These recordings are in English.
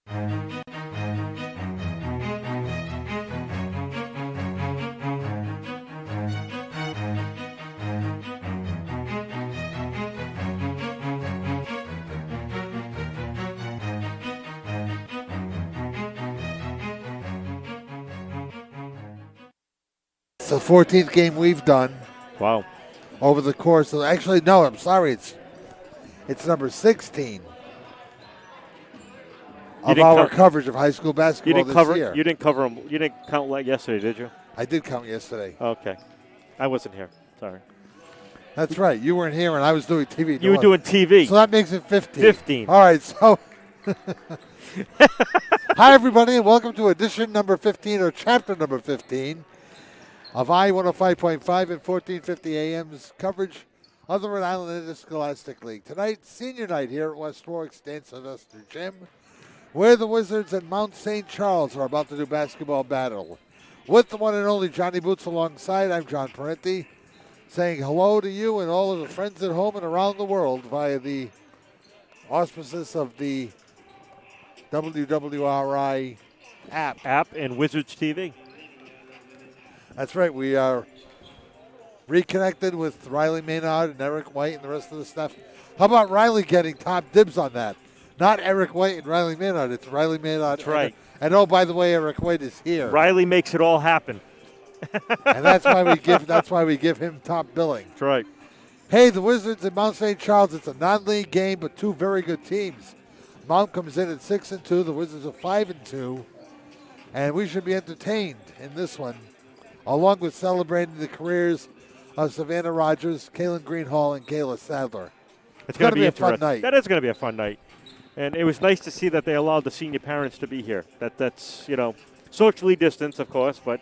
It's the 14th game we've done. Wow. Over the course of, actually, no, I'm sorry, it's number 16 of our coverage of high school basketball this year. You didn't cover them. You didn't count like yesterday, did you? I did count yesterday. Okay. I wasn't here. Sorry. That's right. You weren't here, and I was doing TV. You were doing TV. So that makes it 15. 15. All right, so hi, everybody, and welcome to edition number 15, or chapter number 15, of I-105.5 and 1450 AM's coverage of the Rhode Island Interscholastic League. Tonight, senior night here at West Warwick's Dan Sylvester Gym, where the Wizards and Mount St. Charles are about to do basketball battle. With the one and only Johnny Boots alongside, I'm John Parenti, saying hello to you and all of the friends at home and around the world via the auspices of the WWRI app and Wizards TV. That's right. We are reconnected with Riley Maynard and Eric White and the rest of the stuff. How about Riley getting top dibs on that? Not Eric White and Riley Maynard. It's Riley Maynard. That's right. And oh, by the way, Eric White is here. Riley makes it all happen. And that's why we give him top billing. That's right. Hey, the Wizards and Mount St. Charles. It's a non-league game, but two very good teams. Mount comes in at 6-2. The Wizards are 5-2, and we should be entertained in this one, along with celebrating the careers of Savannah Rogers, Kaylin Greenhall, and Kayla Sadler. It's going to be a fun night. That is going to be a fun night. And it was nice to see that they allowed the senior parents to be here. That's socially distanced, of course, but,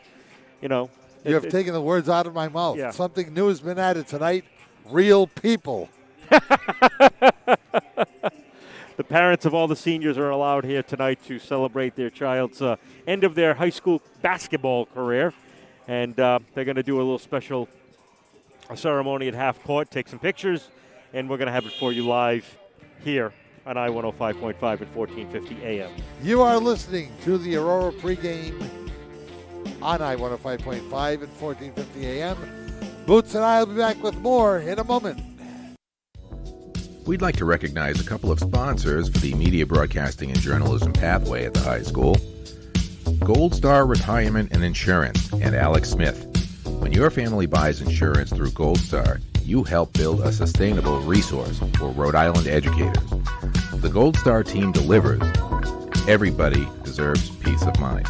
You have taken the words out of my mouth. Yeah. Something new has been added tonight. Real people. The parents of all the seniors are allowed here tonight to celebrate their child's end of their high school basketball career. And they're going to do a little special ceremony at half court, take some pictures, and we're going to have it for you live here on I-105.5 and 1450 AM. You are listening to the Aurora pregame on I-105.5 and 1450 AM. Boots and I will be back with more in a moment. We'd like to recognize a couple of sponsors for the media broadcasting and journalism pathway at the high school. Gold Star Retirement and Insurance and Alex Smith. When your family buys insurance through Gold Star, you help build a sustainable resource for Rhode Island educators. The Gold Star team delivers. Everybody deserves peace of mind.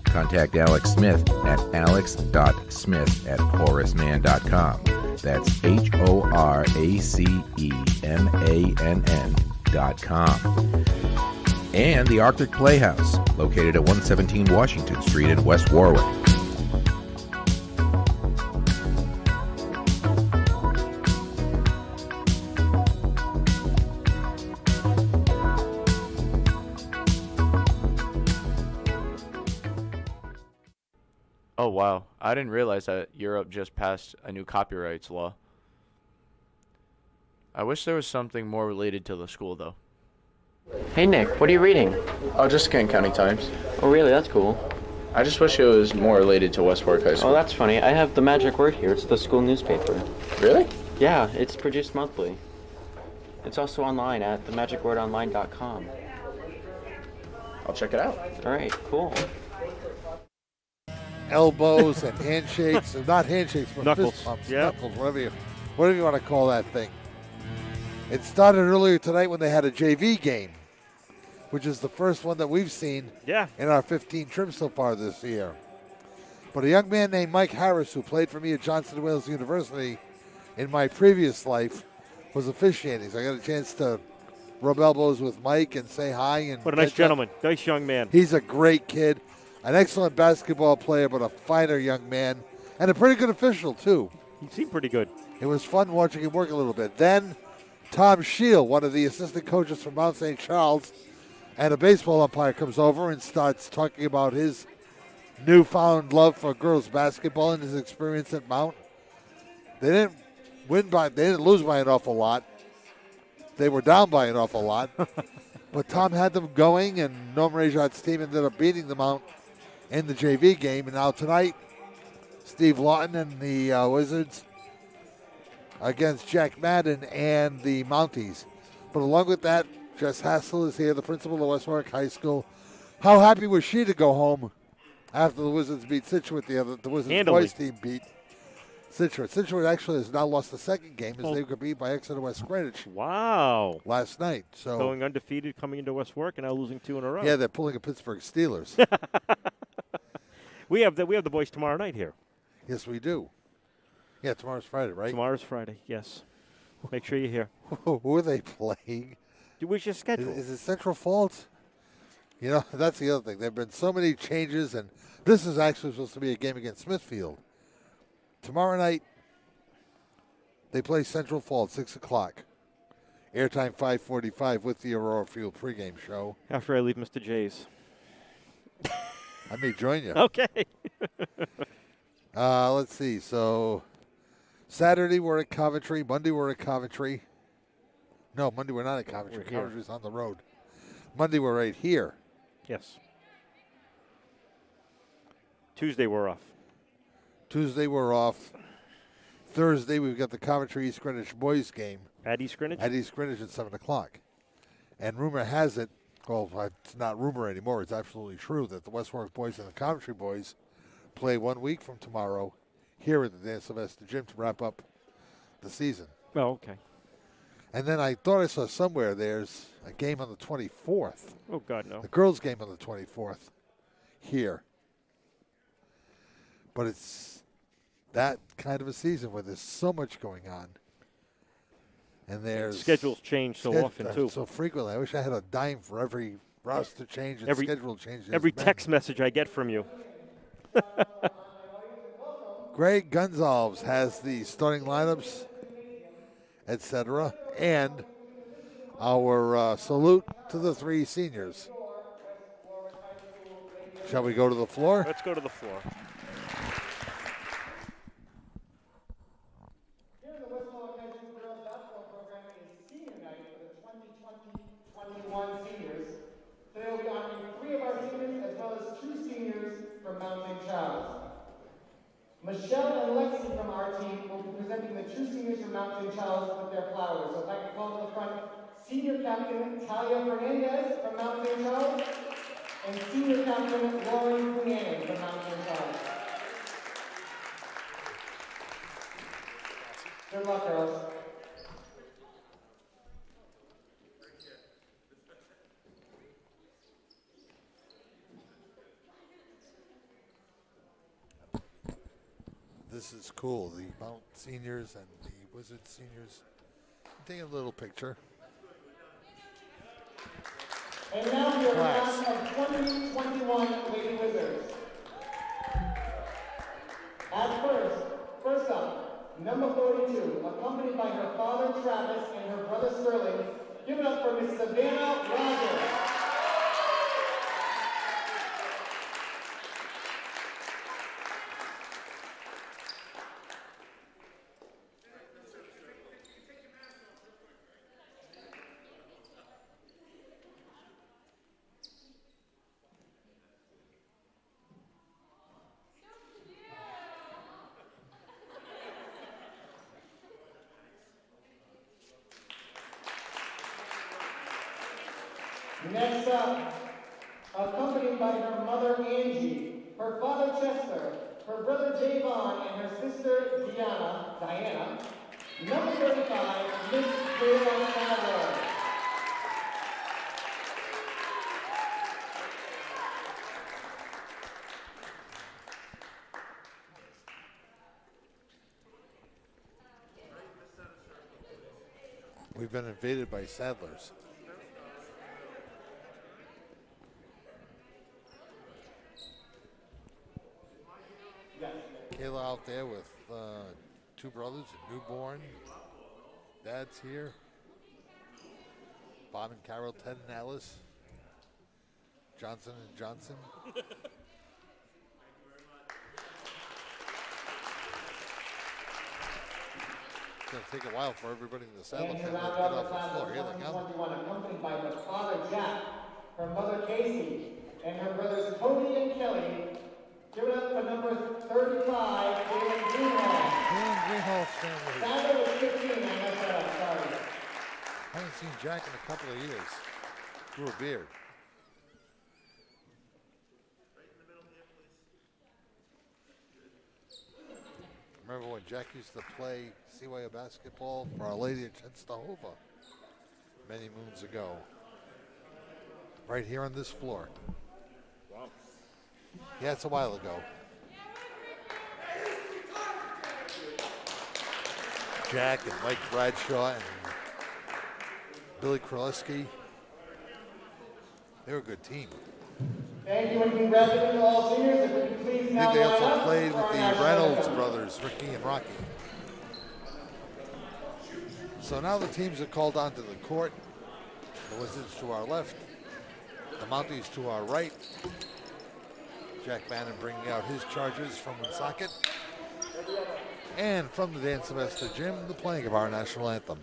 Contact Alex Smith at alex.smith@horacemann.com. That's HORACEMANN.com. And the Arctic Playhouse, located at 117 Washington Street in West Warwick. Oh, wow. I didn't realize that Europe just passed a new copyrights law. I wish there was something more related to the school, though. Hey, Nick, what are you reading? Oh, just Kent County Times. Oh, really? That's cool. I just wish it was more related to West Warwick High School. Oh, that's funny. I have the Magic Word here. It's the school newspaper. Really? Yeah, it's produced monthly. It's also online at themagicwordonline.com. I'll check it out. All right, cool. Elbows and handshakes, not handshakes, but knuckles. Fist bumps, Yep. knuckles, whatever you want to call that thing. It started earlier tonight when they had a JV game, which is the first one that we've seen in our 15 trips so far this year. But a young man named Mike Harris, who played for me at Johnson Wales University in my previous life, was officiating. So I got a chance to rub elbows with Mike and say hi. And what a nice gentleman. Nice young man. He's a great kid. An excellent basketball player, but a finer young man. And a pretty good official, too. He seemed pretty good. It was fun watching him work a little bit. Then Tom Scheel, one of the assistant coaches from Mount St. Charles, and a baseball umpire comes over and starts talking about his newfound love for girls basketball and his experience at Mount. They didn't lose by an awful lot. They were down by an awful lot. But Tom had them going, and Norm Rajot's team ended up beating them out in the JV game. And now tonight, Steve Lawton and the Wizards against Jack Madden and the Mounties. But along with that, Jess Hassel is here, the principal of West Warwick High School. How happy was she to go home after the Wizards beat Situate the Wizards boys team beat Situate. Situate actually has now lost the second game as they were beat by Exeter West Greenwich. Wow. Last night. So going undefeated, coming into West Warwick, and now losing 2 in a row. Yeah, they're pulling a Pittsburgh Steelers. we have the boys tomorrow night here. Yes, we do. Yeah, tomorrow's Friday, right? Tomorrow's Friday, yes. Make sure you're here. Who are they playing? What's your schedule? Is it Central Falls? You know, that's the other thing. There have been so many changes, and this is actually supposed to be a game against Smithfield. Tomorrow night, they play Central Falls, 6 o'clock. Airtime 5:45 with the Aurora Field pregame show. After I leave Mr. J's. I may join you. Okay. Let's see. So, Saturday we're at Coventry. Monday we're at Coventry. No, Monday we're not at Coventry. Coventry's on the road. Monday we're right here. Yes. Tuesday we're off. Tuesday we're off. Thursday we've got the Coventry East Greenwich boys game. At East Greenwich? At East Greenwich at 7 o'clock. And rumor has it, well, it's not rumor anymore, it's absolutely true, that the West Warwick boys and the Coventry boys play 1 week from tomorrow here at the Dan Sylvester Gym to wrap up the season. Oh, okay. And then I thought I saw somewhere there's a game on the 24th. Oh, God, no. The girls' game on the 24th here. But it's that kind of a season where there's so much going on. And there's schedules change so often, too. So frequently. I wish I had a dime for every roster change and schedule change. Every text message I get from you. Greg Gonzalez has the starting lineups, etc. And our salute to the 3 seniors. Shall we go to the floor? Let's go to the floor. Seniors. Today we'll be honoring 3 of our seniors as well as 2 seniors from Mount St. Charles. Michelle and Lexi from our team will be presenting the 2 seniors from Mount St. Charles with their flowers. So if I can call to the front, Senior Captain Talia Fernandez from Mount St. Charles and Senior Captain Lauren Cunanan from Mount St. Charles. Good luck, girls. This is cool. The Mount seniors and the Wizards seniors. Take a little picture. And now your class of 2021 Lady Wizards. First up, number 42, accompanied by her father Travis and her brother Sterling. Give it up for Miss Savannah Rogers. Next up, accompanied by her mother Angie, her father Chester, her brother Javon, and her sister Diana, number 35, Miss Kayla Fowler. We've been invaded by Sadlers. Kayla out there with 2 brothers, a newborn. Dad's here. Bob and Carol, Ted and Alice. Johnson and Johnson. It's going to take a while for everybody in the Sadler family to get off the floor. Here they come. Accompanied by her father Jack her mother Casey, and her brothers Tony and Kelly. Give it up for number 35, Jalen Greenhall. Jalen Greenhall's family. Sandra was 15, I messed that up, sorry. I haven't seen Jack in a couple of years. Grew a beard. Remember when Jack used to play CYO basketball for Our Lady of Chenstohova many moons ago. Right here on this floor. Wow. Yeah, it's a while ago. Jack and Mike Bradshaw and Billy Kraleski. They were a good team. Thank you and congratulations to all seniors. If we could please I now think they line also up played for with our the national Reynolds anthem. brothers, Ricky and Rocky. So now the teams are called onto the court. The Wizards to our left, the Mounties to our right. Jack Bannon bringing out his charges from Woonsocket. And from the Dan Sylvester Gym, the playing of our national anthem.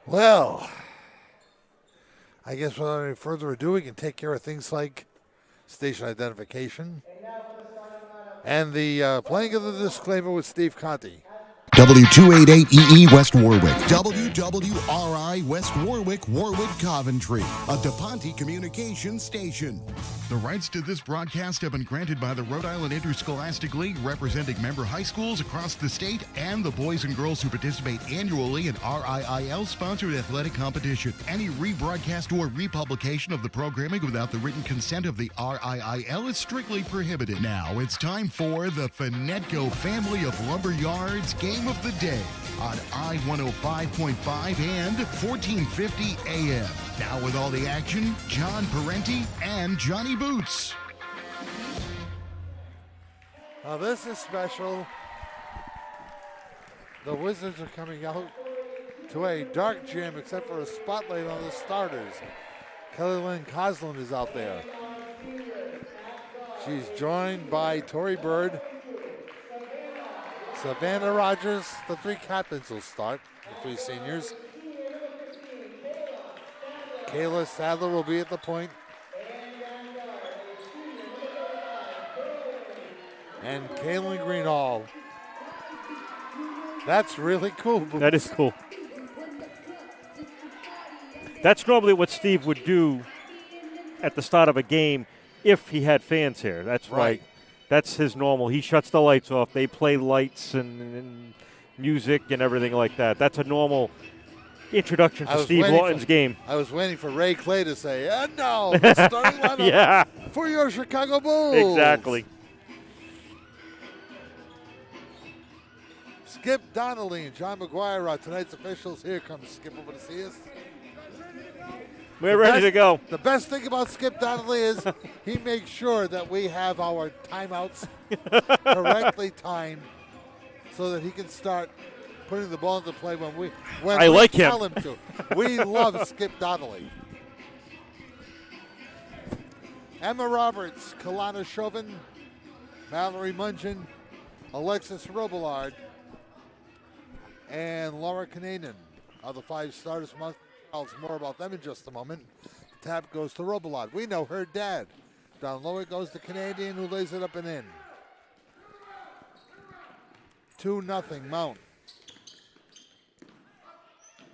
Well, I guess without any further ado, we can take care of things like station identification and the playing of the disclaimer with Steve Conti. W288EE West Warwick, WWRI West Warwick, Warwick Coventry, a DePonte Communications station. The rights to this broadcast have been granted by the Rhode Island Interscholastic League, representing member high schools across the state and the boys and girls who participate annually in RIIL-sponsored athletic competition. Any rebroadcast or republication of the programming without the written consent of the RIIL is strictly prohibited. Now it's time for the Finetco Family of Lumber Yards Game of the Day on I-105.5 and 1450 AM. Now with all the action, John Parenti and Johnny Boots. Now this is special. The Wizards are coming out to a dark gym except for a spotlight on the starters. Kelly Lynn Coslin is out there. She's joined by Tori Bird, Savannah Rogers. The three captains will start, the three seniors. Kayla Sadler will be at the point. And Kaylin Greenhall. That's really cool. That is cool. That's normally what Steve would do at the start of a game if he had fans here. That's right. That's his normal. He shuts the lights off. They play lights and music and everything like that. That's a normal introduction to Steve Lawton's game. I was waiting for Ray Clay to say, and now the starting lineup for your Chicago Bulls. Exactly. Skip Donnelly and John McGuire are tonight's officials. Here comes Skip over to see us. We're ready to go. The best thing about Skip Donnelly is he makes sure that we have our timeouts correctly timed so that he can start putting the ball into play when we tell him to. We love Skip Donnelly. Emma Roberts, Kalana Chauvin, Mallory Mungeon, Alexis Robillard, and Laura Kananen are the five starters More about them in just a moment. The tap goes to Robillard. We know her dad. Down low it goes to Canadian, who lays it up and in. 2-0 Mount.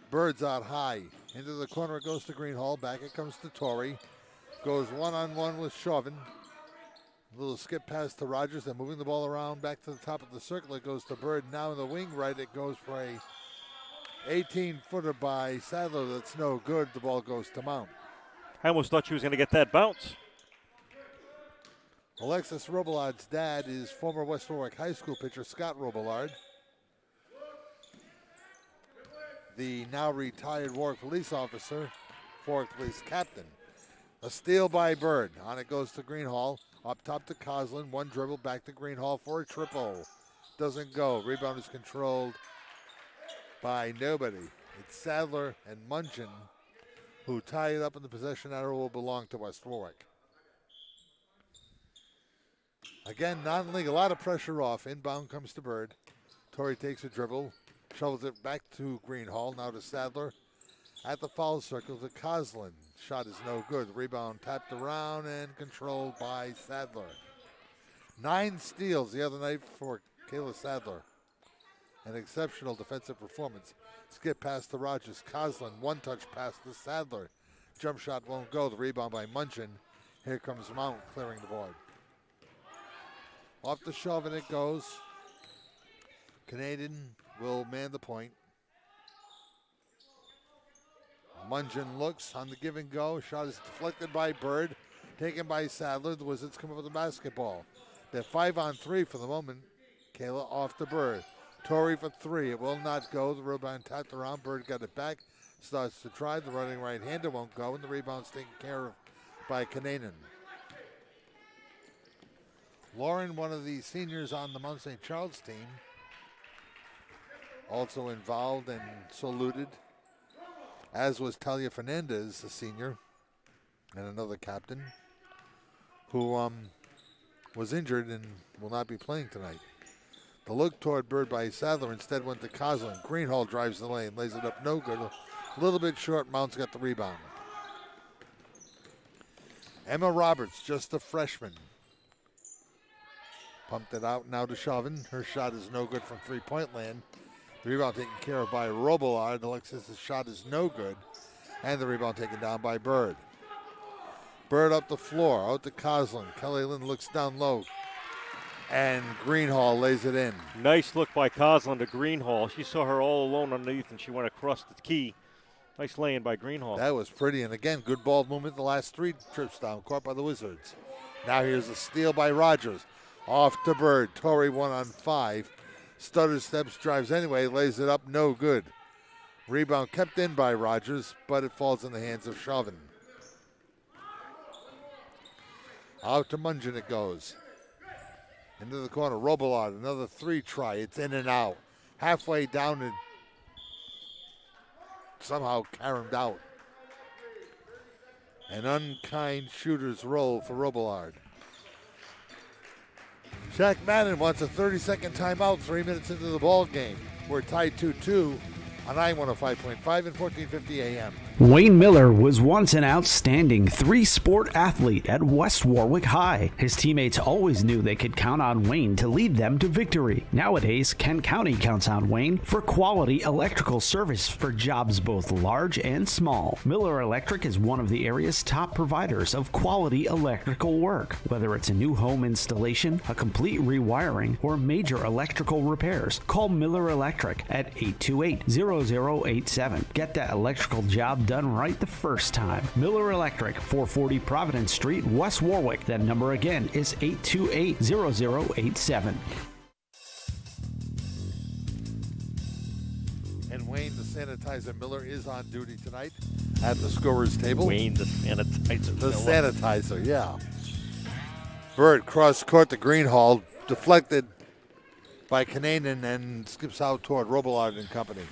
Birds out high. Into the corner it goes to Greenhall. Back it comes to Torrey. Goes one-on-one with Chauvin. A little skip pass to Rogers. They're moving the ball around back to the top of the circle. It goes to Bird. Now in the wing right, it goes for a 18-footer by Sadler. That's no good. The ball goes to Mount. I almost thought she was going to get that bounce. Alexis Robillard's dad is former West Warwick High School pitcher Scott Robillard. The now retired Warwick police officer, Warwick police captain. A steal by Bird. On it goes to Greenhall. Up top to Coslin. One dribble back to Greenhall for a triple. Doesn't go. Rebound is controlled by nobody. It's Sadler and Munchin who tie it up, in the possession arrow will belong to West Warwick. Again, non-league, a lot of pressure off. Inbound comes to Bird. Torrey takes a dribble, shovels it back to Greenhall, now to Sadler. At the foul circle to Coslin. Shot is no good. Rebound tapped around and controlled by Sadler. 9 steals the other night for Kayla Sadler. An exceptional defensive performance. Skip pass to Rogers. Coslin, one-touch pass to Sadler. Jump shot won't go. The rebound by Munchin. Here comes Mount clearing the board. Off the shove and it goes. Canadian will man the point. Munchin looks on the give and go. Shot is deflected by Bird. Taken by Sadler. The Wizards come up with the basketball. They're 5-on-3 for the moment. Kayla off to Bird. Torrey for 3. It will not go. The rebound tapped around. Bird got it back. Starts to try. The running right-hander won't go. And the rebound's taken care of by Kananen. Lauren, one of the seniors on the Mount St. Charles team, also involved and saluted, as was Talia Fernandez, a senior, and another captain, who was injured and will not be playing tonight. The look toward Bird by Sadler instead went to Coslin. Greenhall drives the lane, lays it up, no good. A little bit short, Mount's got the rebound. Emma Roberts, just a freshman. Pumped it out now to Chauvin. Her shot is no good from three-point land. The rebound taken care of by Robillard. Alexis' shot is no good. And the rebound taken down by Bird. Bird up the floor, out to Coslin. Kelly Lynn looks down low. And Greenhall lays it in. Nice look by Coslin to Greenhall. She saw her all alone underneath, and she went across the key. Nice laying by Greenhall. That was pretty. And again, good ball movement the last 3 trips down court by the Wizards. Now here's a steal by Rogers. Off to Bird. Torrey 1-on-5. Stutter steps, drives anyway, lays it up, no good. Rebound kept in by Rogers, but it falls in the hands of Chauvin. Out to Munchin it goes. Into the corner, Robillard, another 3 try. It's in and out. Halfway down and somehow caromed out. An unkind shooter's roll for Robillard. Shaq Madden wants a 30-second timeout 3 minutes into the ball game. We're tied 2-2 on I-105.5 and 1450 AM. Wayne Miller was once an outstanding 3-sport athlete at West Warwick High. His teammates always knew they could count on Wayne to lead them to victory. Nowadays, Kent County counts on Wayne for quality electrical service for jobs both large and small. Miller Electric is one of the area's top providers of quality electrical work. Whether it's a new home installation, a complete rewiring, or major electrical repairs, call Miller Electric at 828-0087. Get that electrical job done right the first time. Miller Electric, 440 Providence Street, West Warwick. That number again is 828-0087. And Wayne, the sanitizer Miller, is on duty tonight at the scorer's table. Wayne, the sanitizer. The sanitizer, yeah. Bird cross court to Greenhall, deflected by Kananen and skips out toward Robillard and company.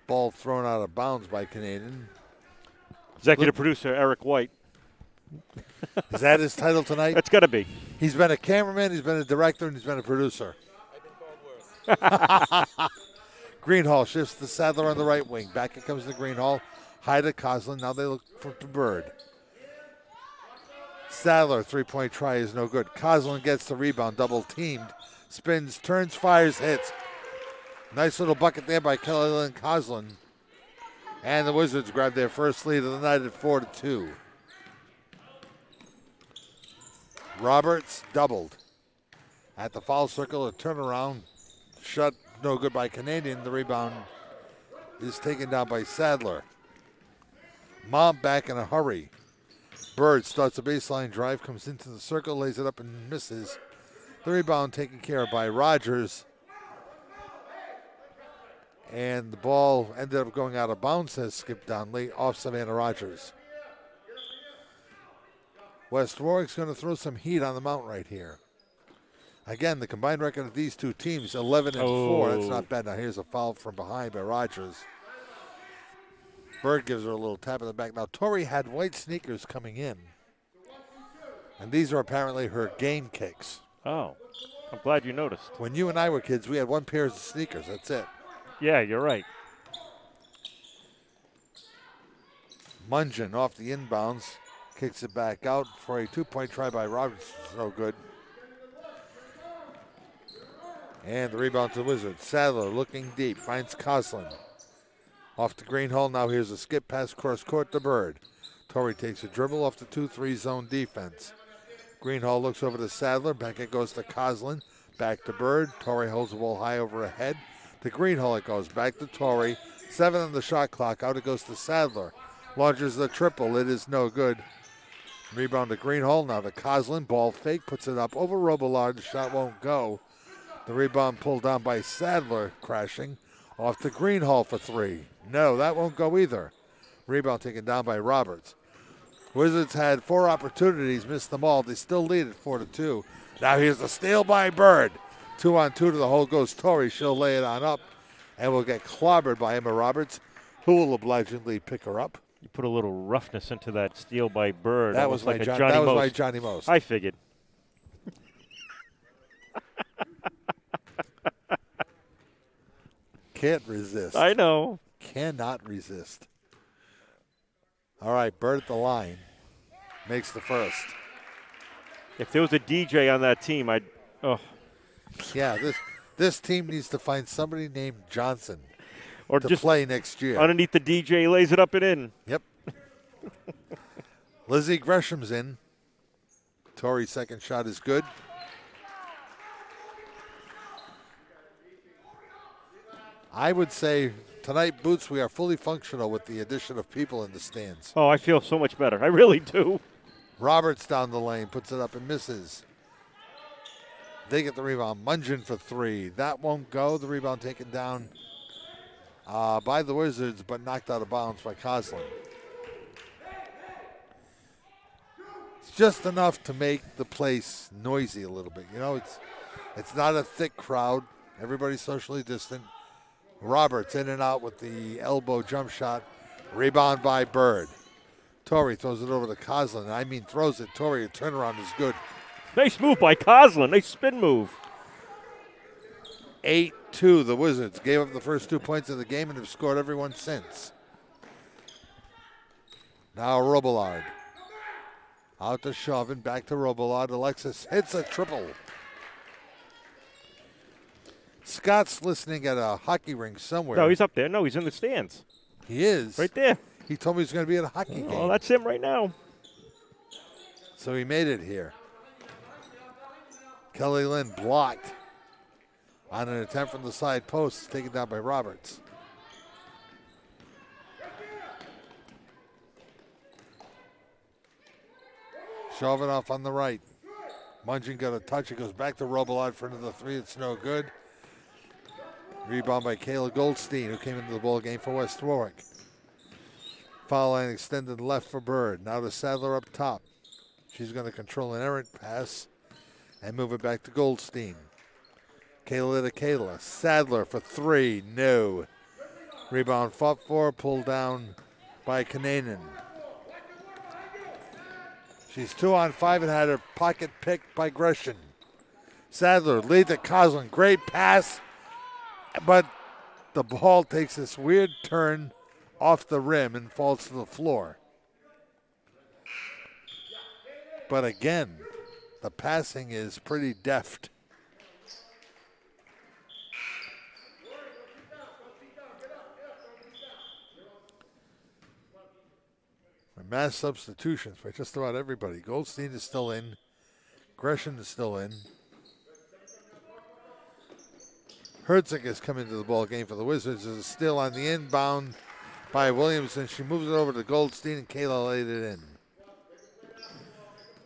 Ball thrown out of bounds by Canadian. Executive producer Eric White. Is that his title tonight? That's got to be. He's been a cameraman, he's been a director, and he's been a producer. I've been called worse. Greenhall shifts to Sadler on the right wing. Back it comes to Greenhall. High to Coslin. Now they look for Bird. Sadler, three-point try is no good. Coslin gets the rebound, double teamed. Spins, turns, fires, hits. Nice little bucket there by Kelly Lynn Coslin. And the Wizards grab their first lead of the night at 4-2. Roberts doubled. At the foul circle, a turnaround. Shot no good by Canadian. The rebound is taken down by Sadler. Mom back in a hurry. Bird starts a baseline drive, comes into the circle, lays it up and misses. The rebound taken care of by Rogers. And the ball ended up going out of bounds as Skip Donnelly off Savannah Rogers. West Warwick's going to throw some heat on the mount right here. Again, the combined record of these two teams, 11-4. That's not bad. Now here's a foul from behind by Rogers. Bird gives her a little tap in the back. Now Tori had white sneakers coming in. And these are apparently her game kicks. Oh, I'm glad you noticed. When you and I were kids, we had one pair of sneakers. That's it. Yeah, you're right. Mungin off the inbounds. Kicks it back out for a two-point try by Roberts. No good. And the rebound to the Wizards. Sadler looking deep. Finds Coslin. Off to Greenhall. Now here's a skip pass cross court to Bird. Torrey takes a dribble off the 2-3 zone defense. Greenhall looks over to Sadler. Back it goes to Coslin. Back to Bird. Torrey holds the ball high overhead. To Greenhall it goes. Back to Torrey. 7 on the shot clock. Out it goes to Sadler. Launches the triple. It is no good. Rebound to Greenhall. Now to Coslin. Ball fake. Puts it up over Robillard. The shot won't go. The rebound pulled down by Sadler, crashing. Off to Greenhall for three. No, that won't go either. Rebound taken down by Roberts. Wizards had 4 opportunities, missed them all. They still lead at 4-2. Now here's a steal by Bird. 2-on-2 to the hole goes Torrey. She'll lay it on up and will get clobbered by Emma Roberts, who will obligingly pick her up. You put a little roughness into that steal by Bird. That was like my Johnny Most. I figured. Can't resist. I know. Cannot resist. All right, Bird at the line. Makes the first. If there was a DJ on that team, I'd. Oh. Yeah, this team needs to find somebody named Johnson or to just play next year. Underneath the DJ, lays it up and in. Yep. Lizzie Gresham's in. Torrey's second shot is good. I would say tonight, Boots, we are fully functional with the addition of people in the stands. Oh, I feel so much better. I really do. Roberts down the lane, puts it up and misses. They get the rebound. Mungin for three. That won't go. The rebound taken down by the Wizards, but knocked out of bounds by Coslin. It's just enough to make the place noisy a little bit. You know, it's not a thick crowd. Everybody's socially distant. Roberts in and out with the elbow jump shot. Rebound by Bird. Torrey throws it over to Coslin. I mean, throws it. Torrey, a turnaround is good. Nice move by Coslin. Nice spin move. 8-2. The Wizards gave up the first 2 points of the game and have scored every one since. Now Robillard. Out to Chauvin. Back to Robillard. Alexis hits a triple. Scott's listening at a hockey rink somewhere. No, he's up there. No, he's in the stands. He is? Right there. He told me he's going to be at a hockey game. Oh, that's him right now. So he made it here. Kelly Lynn blocked on an attempt from the side post, taken down by Roberts. Chauvin off on the right. Mungin got a touch. It goes back to Robillard for another three. It's no good. Rebound by Kayla Goldstein, who came into the ball game for West Warwick. Foul line extended left for Bird. Now to Sadler up top. She's going to control an errant pass and move it back to Goldstein. Kayla to Kayla. Sadler for three. No. Rebound fought for, pulled down by Kananen. She's 2 on 5 and had her pocket picked by Gresham. Sadler lead to Coslin. Great pass, but the ball takes this weird turn off the rim and falls to the floor. But again, the passing is pretty deft. Mass substitutions by just about everybody. Goldstein is still in. Gresham is still in. Herzig has come into the ball game for the Wizards. There's a steal on the inbound by Williamson. She moves it over to Goldstein, and Kayla laid it in.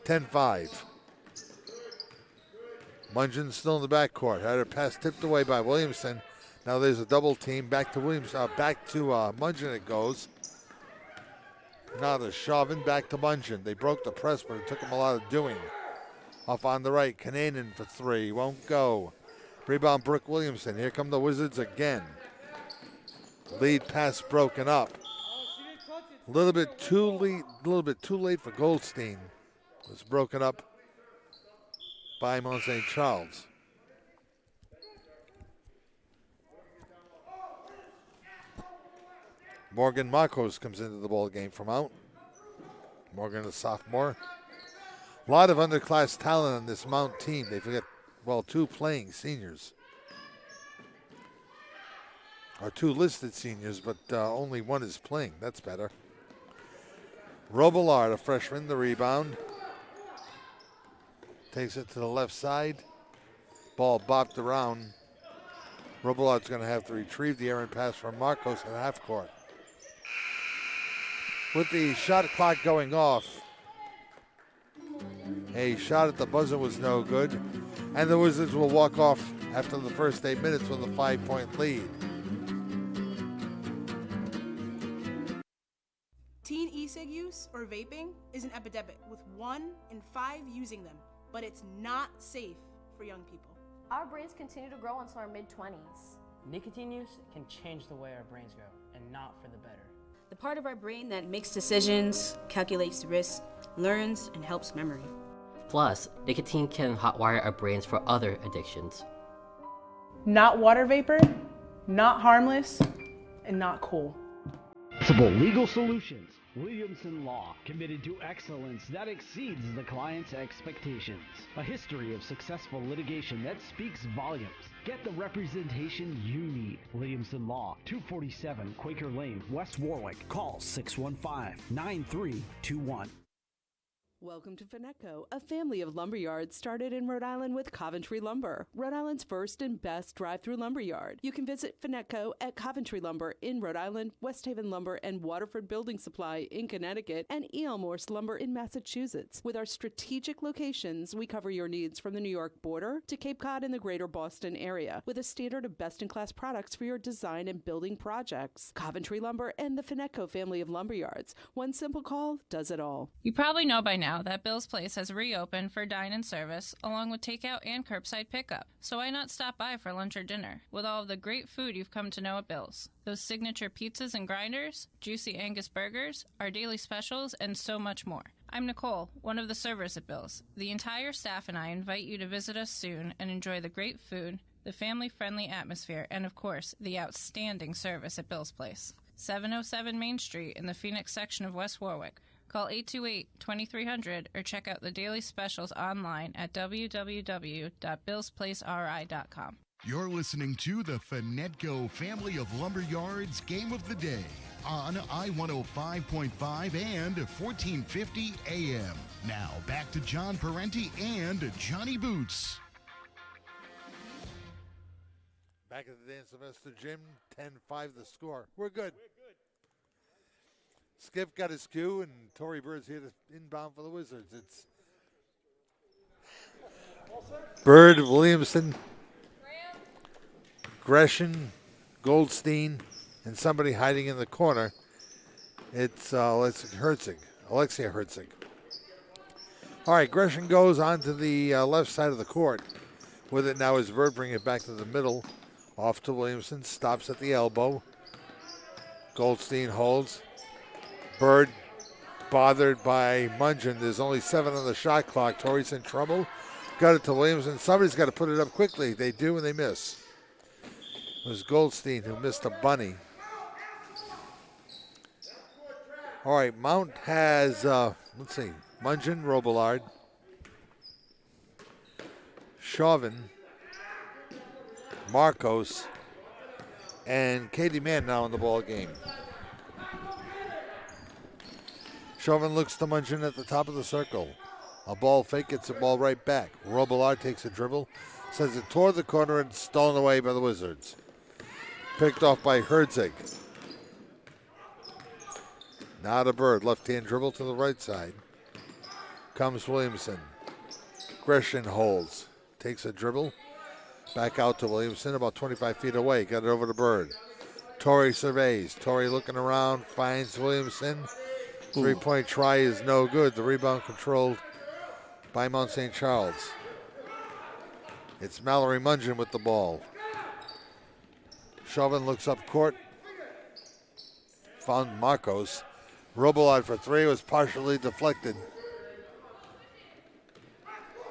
10-5. Mungin's still in the backcourt. Had her pass tipped away by Williamson. Now there's a double team. Back to Mungin it goes. Now the shoving back to Mungin. They broke the press, but it took them a lot of doing. Off on the right, Kananen for three. Won't go. Rebound, Brooke Williamson. Here come the Wizards again. Lead pass broken up. A little bit too late for Goldstein. It was broken up by Mont St. Charles. Morgan Marcos comes into the ball game from out. Morgan, a sophomore. A lot of underclass talent on this Mount team. They forget, two playing seniors. Or two listed seniors, but only one is playing. That's better. Robillard, a freshman, the rebound. Takes it to the left side. Ball bopped around. Robillard's going to have to retrieve the errant pass from Marcos at half court. With the shot clock going off, a shot at the buzzer was no good, and the Wizards will walk off after the first 8 minutes with a 5-point lead. Teen e-cig use or vaping is an epidemic, with 1 in 5 using them, but it's not safe for young people. Our brains continue to grow until our mid-20s. Nicotine use can change the way our brains grow, and not for the better. The part of our brain that makes decisions, calculates risk, learns, and helps memory. Plus, nicotine can hotwire our brains for other addictions. Not water vapor, not harmless, and not cool. Possible legal solutions. Williamson Law, committed to excellence that exceeds the client's expectations. A history of successful litigation that speaks volumes. Get the representation you need. Williamson Law, 247 Quaker Lane, West Warwick. Call 615-9321. Welcome to Finetco, a family of lumber yards started in Rhode Island with Coventry Lumber, Rhode Island's first and best drive-through lumber yard. You can visit Finetco at Coventry Lumber in Rhode Island, West Haven Lumber and Waterford Building Supply in Connecticut, and E.L. Morse Lumber in Massachusetts. With our strategic locations, we cover your needs from the New York border to Cape Cod and the greater Boston area, with a standard of best-in-class products for your design and building projects. Coventry Lumber and the Finetco family of lumber yards. One simple call does it all. You probably know by now that Bill's Place has reopened for dine-in service, along with takeout and curbside pickup. So why not stop by for lunch or dinner, with all of the great food you've come to know at Bill's? Those signature pizzas and grinders, juicy Angus burgers, our daily specials, and so much more. I'm Nicole, one of the servers at Bill's. The entire staff and I invite you to visit us soon and enjoy the great food, the family-friendly atmosphere, and of course, the outstanding service at Bill's Place. 707 Main Street in the Phoenix section of West Warwick. Call 828-2300 or check out the daily specials online at www.billsplaceri.com. You're listening to the Finetco Family of Lumber Yards Game of the Day on I-105.5 and 1450 AM. Now back to John Parenti and Johnny Boots. Back at the Dan Sylvester Gym, 10-5 the score. We're good. Skip got his cue, and Torrey Bird's here to inbound for the Wizards. It's Bird, Williamson, Gresham, Goldstein, and somebody hiding in the corner. It's Alexia Herzig. All right, Gresham goes onto the left side of the court. With it now is Bird, bringing it back to the middle. Off to Williamson, stops at the elbow. Goldstein holds. Bird bothered by Mungin. There's only 7 on the shot clock. Torrey's in trouble. Got it to Williamson. Somebody's got to put it up quickly. They do, and they miss. It was Goldstein who missed a bunny. All right, Mount has, let's see, Mungin, Robillard, Chauvin, Marcos, and Katie Mann now in the ball game. Chauvin looks to Mungin at the top of the circle. A ball fake, gets the ball right back. Robillard takes a dribble, sends it toward the corner and stolen away by the Wizards. Picked off by Herzig. Now to Bird, left-hand dribble to the right side. Comes Williamson. Gresham holds. Takes a dribble. Back out to Williamson, about 25 feet away. Got it over to Bird. Torrey surveys. Torrey looking around, finds Williamson. Three-point try is no good. The rebound controlled by Mount St. Charles. It's Mallory Mungin with the ball. Chauvin looks up court. Found Marcos. Robillard for three was partially deflected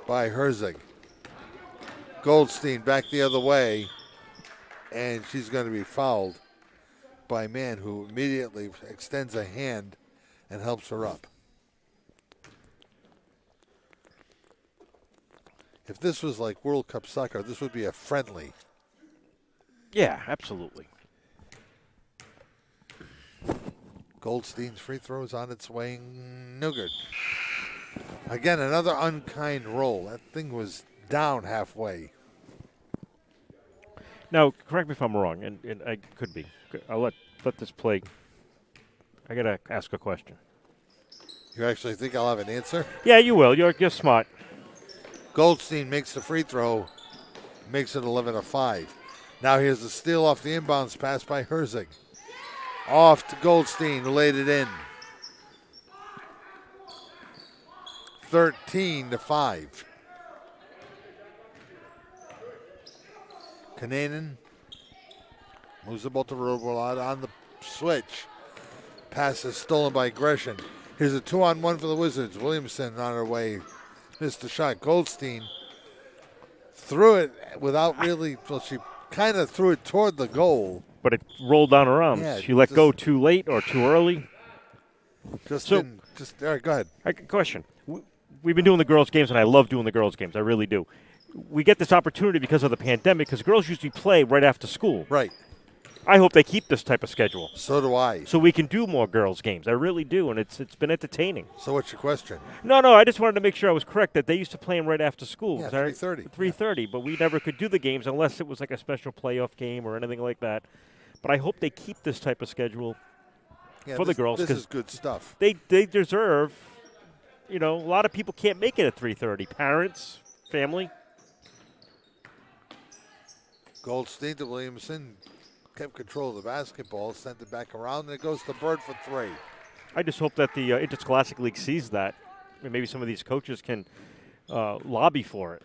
by Herzig. Goldstein back the other way, and she's going to be fouled by Mann, who immediately extends a hand and helps her up. If this was like World Cup soccer, this would be a friendly. Yeah, absolutely. Goldstein's free throw is on its way. No good. Again, another unkind roll. That thing was down halfway. Now, correct me if I'm wrong, and I could be. I'll let this play. I got to ask a question. You actually think I'll have an answer? Yeah, you will. You're smart. Goldstein makes the free throw, makes it 11-5. Now here's the steal off the inbounds pass by Herzig. Off to Goldstein, who laid it in. 13-5. Kananen moves the ball to Robillard on the switch. Pass is stolen by Gresham. Here's a 2-on-1 for the Wizards. Williamson on her way. Missed the shot. Goldstein threw it without really, well, she kind of threw it toward the goal. But it rolled down her arms. Yeah, She let go too late or too early. All right, go ahead. Question. We've been doing the girls' games, and I love doing the girls' games. I really do. We get this opportunity because of the pandemic, because girls usually play right after school. Right. I hope they keep this type of schedule. So do I. So we can do more girls' games. I really do, and it's been entertaining. So what's your question? No, I just wanted to make sure I was correct that they used to play them right after school. Yeah, 3:30. 3:30, but we never could do the games unless it was like a special playoff game or anything like that. But I hope they keep this type of schedule for the girls. This is good stuff. They deserve, a lot of people can't make it at 3:30. Parents, family. Goldstein to Williamson. Kept control of the basketball, sent it back around, and it goes to Bird for three. I just hope that the Interscholastic League sees that. And maybe some of these coaches can lobby for it.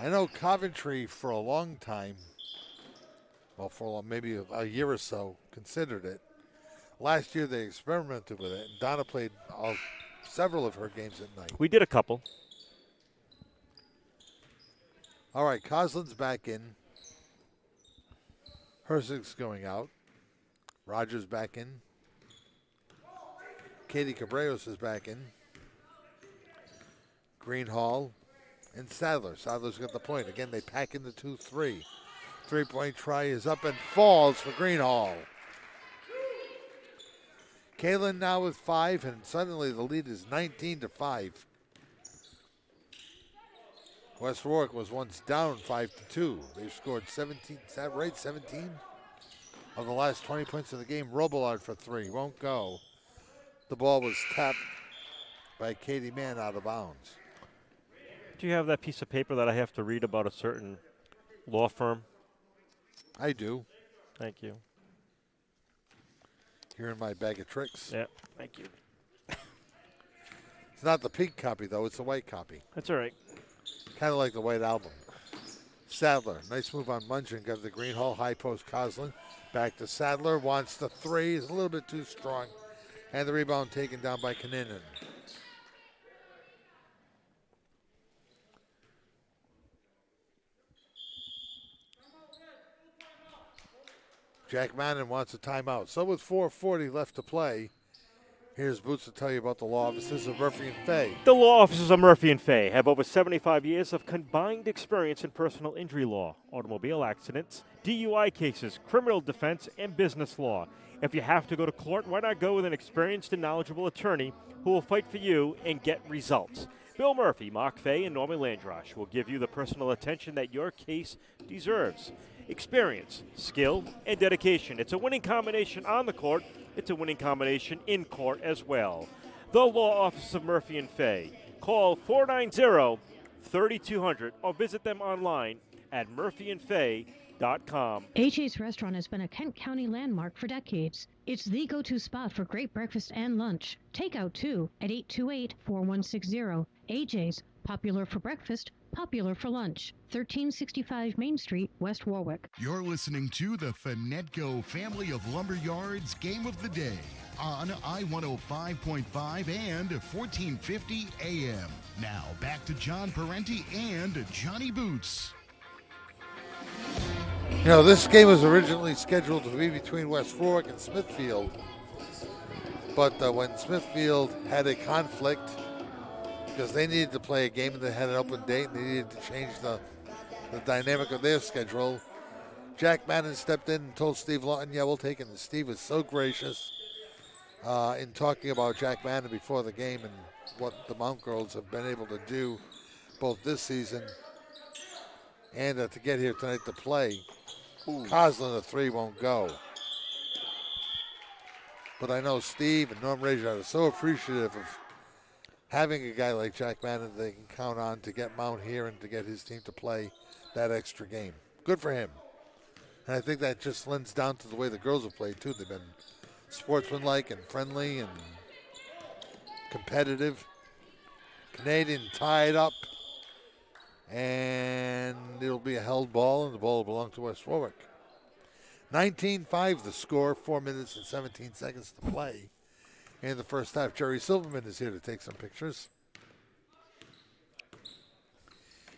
I know Coventry for a long time, maybe a year or so, considered it. Last year they experimented with it, and Donna played several of her games at night. We did a couple. All right, Coslin's back in. Herzig's going out. Rogers back in. Katie Cabreros is back in. Greenhall and Sadler. Sadler's got the point. Again, they pack in the 2-3. Three-point try is up and falls for Greenhall. Kalen now with 5, and suddenly the lead is 19-5. West Warwick was once down 5-2. They've scored 17. Is that right? 17 of the last 20 points of the game. Robillard for three. Won't go. The ball was tapped by Katie Mann out of bounds. Do you have that piece of paper that I have to read about a certain law firm? I do. Thank you. Here in my bag of tricks. Yeah, thank you. It's not the pink copy, though. It's the white copy. That's all right. Kind of like the White Album. Sadler, nice move on Mungin. Got the Greenhall, high post Coslin. Back to Sadler, wants the three. Is a little bit too strong. And the rebound taken down by Kaninen. Jack Mannon wants a timeout. So with 4:40 left to play, here's Boots to tell you about the law offices of Murphy and Fay. The law offices of Murphy and Fay have over 75 years of combined experience in personal injury law, automobile accidents, DUI cases, criminal defense, and business law. If you have to go to court, why not go with an experienced and knowledgeable attorney who will fight for you and get results? Bill Murphy, Mark Fay, and Norman Landrosh will give you the personal attention that your case deserves. Experience, skill, and dedication. It's a winning combination on the court. It's a winning combination in court as well. The Law Office of Murphy and Fay. Call 490-3200 or visit them online at murphyandfay.com. AJ's Restaurant has been a Kent County landmark for decades. It's the go-to spot for great breakfast and lunch. Takeout, too, at 828-4160. AJ's, popular for breakfast, popular for lunch. 1365 Main Street, West Warwick. You're listening to the Finetco Family of Lumberyards Game of the Day on I-105.5 and 1450 AM. Now, back to John Parenti and Johnny Boots. You know, this game was originally scheduled to be between West Warwick and Smithfield. But when Smithfield had a conflict, because they needed to play a game and they had an open date and they needed to change the dynamic of their schedule, Jack Madden stepped in and told Steve Lawton, yeah, we'll take it. And Steve was so gracious in talking about Jack Madden before the game and what the Mount Girls have been able to do both this season and to get here tonight to play. Coslin, the three won't go. But I know Steve and Norm Rager are so appreciative of having a guy like Jack Madden they can count on to get Mount here and to get his team to play that extra game. Good for him. And I think that just lends down to the way the girls have played, too. They've been sportsmanlike and friendly and competitive. Canadian tied up. And it'll be a held ball, and the ball will belong to West Warwick. 19-5 the score, 4 minutes and 17 seconds to play in the first half. Jerry Silverman is here to take some pictures.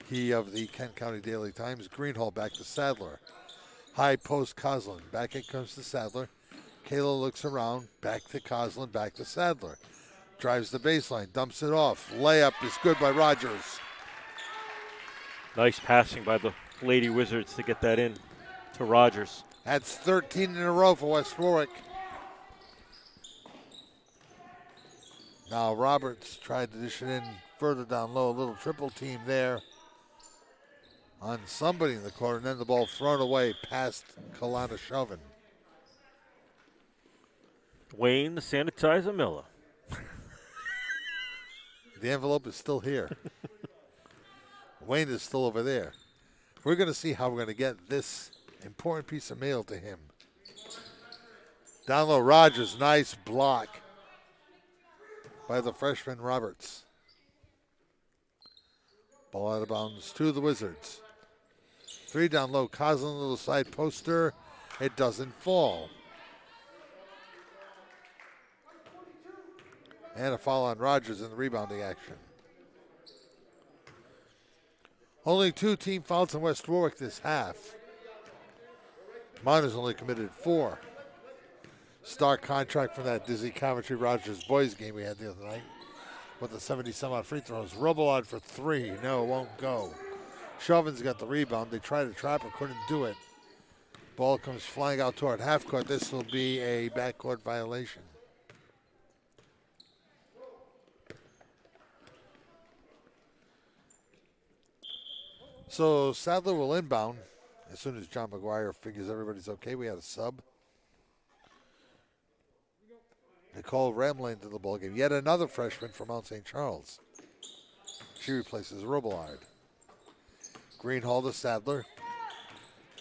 He of the Kent County Daily Times. Greenhall back to Sadler. High post Coslin. Back it comes to Sadler. Kayla looks around. Back to Coslin. Back to Sadler. Drives the baseline. Dumps it off. Layup is good by Rogers. Nice passing by the Lady Wizards to get that in to Rogers. That's 13 in a row for West Warwick. Now Roberts tried to dish it in further down low. A little triple team there on somebody in the corner. And then the ball thrown away past Kalana Chauvin. Wayne the Sanitizer Miller. The envelope is still here. Wayne is still over there. We're going to see how we're going to get this important piece of mail to him. Down low, Rogers, nice block by the freshman Roberts. Ball out of bounds to the Wizards. 3 down low, Coslin, little side poster. It doesn't fall. And a foul on Rogers in the rebounding action. Only 2 team fouls in West Warwick this half. Mount has only committed 4. Star contract from that Dizzy Coventry Rogers boys game we had the other night with the 70-some-odd free throws. Robillard for 3. No, it won't go. Chauvin's got the rebound. They tried to trap her, couldn't do it. Ball comes flying out toward half court. This will be a backcourt violation. So Sadler will inbound as soon as John McGuire figures everybody's okay. We had a sub. Nicole Ramlane to the ballgame. Yet another freshman from Mount St. Charles. She replaces Robillard. Greenhall to Sadler.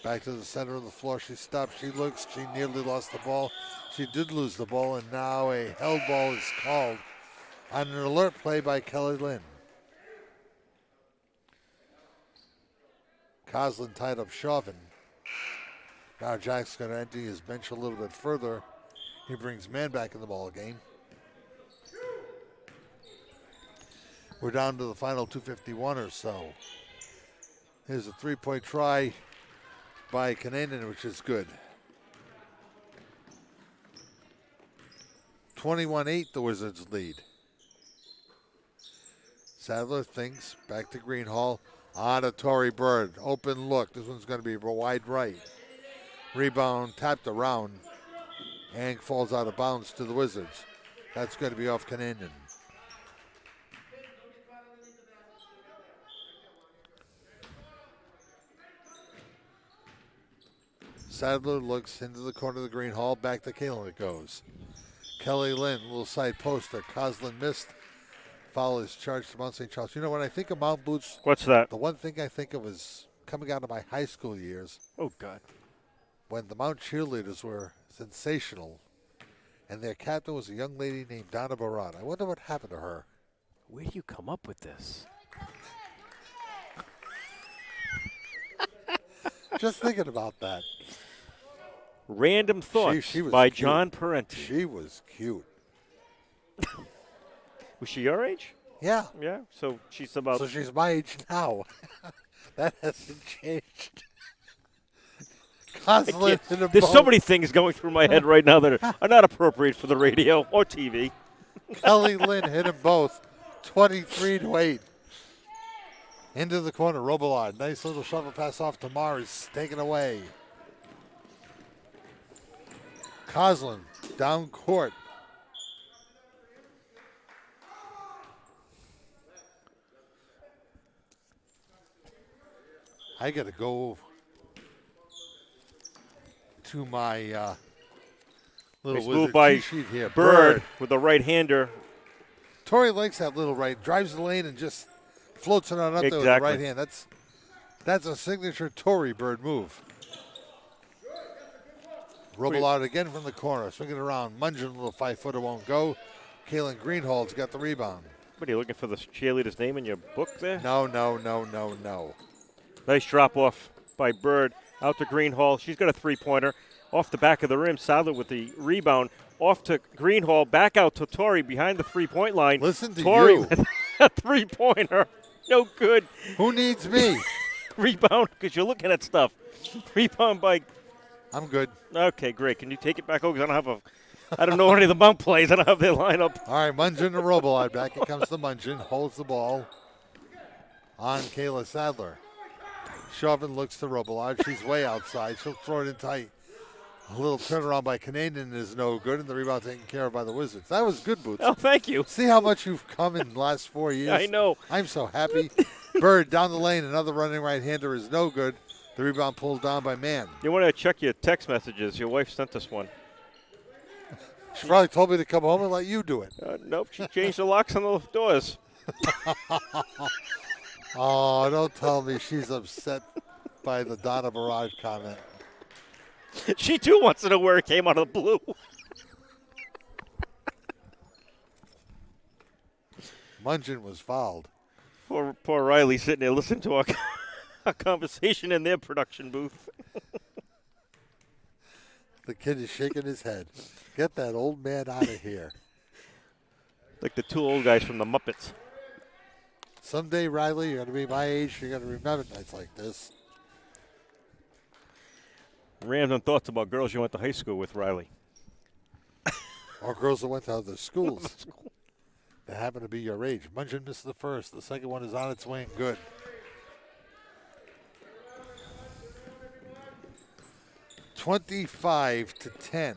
Back to the center of the floor. She stops. She looks. She nearly lost the ball. She did lose the ball, and now a held ball is called on an alert play by Kelly Lynn. Coslin tied up Chauvin. Now Jack's going to empty his bench a little bit further. He brings man back in the ball game. We're down to the final 2:51 or so. Here's a 3-point try by Kananen, which is good. 21-8, the Wizards lead. Sadler thinks, back to Greenhall. On to Torrey Bird. Open look. This one's going to be wide right. Rebound tapped around. Ang falls out of bounds to the Wizards. That's going to be off Canadian. Sadler looks into the corner of the green hall. Back to Kalen it goes. Kelly Lynn, little side poster. Coslin missed. Foul is charged to Mount St. Charles. You know, when I think of Mount Boots, what's that? The one thing I think of is coming out of my high school years. Oh, God. When the Mount cheerleaders were sensational, and their captain was a young lady named Donna Barat. I wonder what happened to her. Where do you come up with this? Just thinking about that. Random Thoughts she was by cute. John Parenti. She was cute. Was she your age? Yeah. Yeah, so she's about... So she's my age now. That hasn't changed. There's so many things going through my head right now that are not appropriate for the radio or TV. Kelly Lynn hit them both, 23-8. Into the corner, Robillard. Nice little shovel pass off to Mars, taken away. Coslin, down court. I got to go to my little Nice Wizard move by cheat sheet here. Bird with the right-hander. Torrey likes that little right. Drives the lane and just floats it on up there with the Exactly. right hand. That's a signature Torrey Bird move. Robillard again from the corner. Swing it around. Mungin, little 5-footer, won't go. Kalen Greenhall's got the rebound. What, are you looking for the cheerleader's name in your book there? No. Nice drop-off by Bird. Out to Greenhall. She's got a three-pointer. Off the back of the rim. Sadler with the rebound. Off to Greenhall. Back out to Torrey behind the three-point line. Listen to Torrey you. with a three-pointer. No good. Who needs me? Rebound, because you're looking at stuff. Rebound by... I'm good. Okay, great. Can you take it back over? Because I don't know any of the Mount plays. I don't have their lineup. All right, Mungin to Robillard. Back it comes to Mungin. Holds the ball on Kayla Sadler. Chauvin looks to Robillard. She's way outside. She'll throw it in tight. A little turnaround by Canadian is no good, and the rebound taken care of by the Wizards. That was good, Boots. Oh, thank you. See how much you've come in the last 4 years? I know. I'm so happy. Bird down the lane. Another running right-hander is no good. The rebound pulled down by Mann. You want to check your text messages. Your wife sent us one. She probably told me to come home and let you do it. Nope, she changed the locks on the doors. Oh, don't tell me she's upset by the Donna Barrage comment. She, too, wants to know where it came out of the blue. Mungin was fouled. Poor Riley sitting there listening to our conversation in their production booth. The kid is shaking his head. Get that old man out of here. Like the two old guys from the Muppets. Someday, Riley, you're going to be my age. You're going to remember nights like this. Random thoughts about girls you went to high school with, Riley. Or girls that went to other schools that happen to be your age. Mungin missed the first. The second one is on its way and good. (25-10).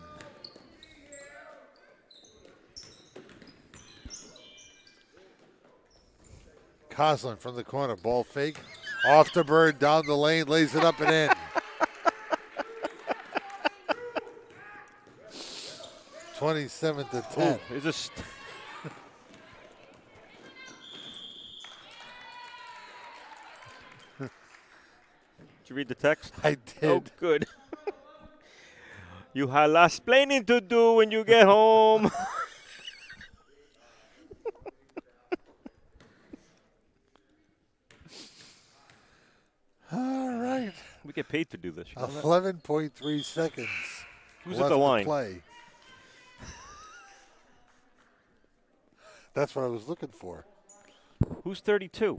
Coslin from the corner, ball fake. Off to Bird, down the lane, lays it up and in. 27-10. Ooh, is this... Did you read the text? I did. Oh, good. You have lots explaining to do when you get home. All right. We get paid to do this. You know that? 11.3 seconds. Who's left at the to line? Play. That's what I was looking for. Who's 32?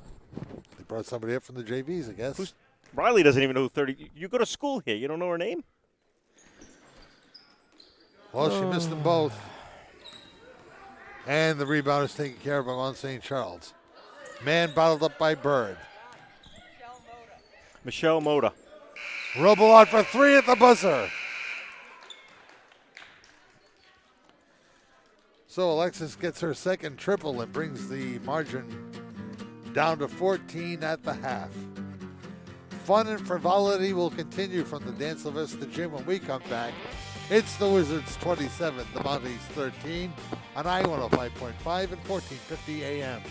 They brought somebody up from the JVs, I guess. Riley doesn't even know who 30. You go to school here. You don't know her name? Well, she missed them both. And the rebound is taken care of by Mount St. Charles. Man bottled up by Bird. Michelle Moda. Robillard for three at the buzzer. So Alexis gets her second triple and brings the margin down to 14 at the half. Fun and frivolity will continue from the Dan Sylvester Gym when we come back. It's the Wizards 27, the Mounties 13 on I-105.5 and 1450 AM.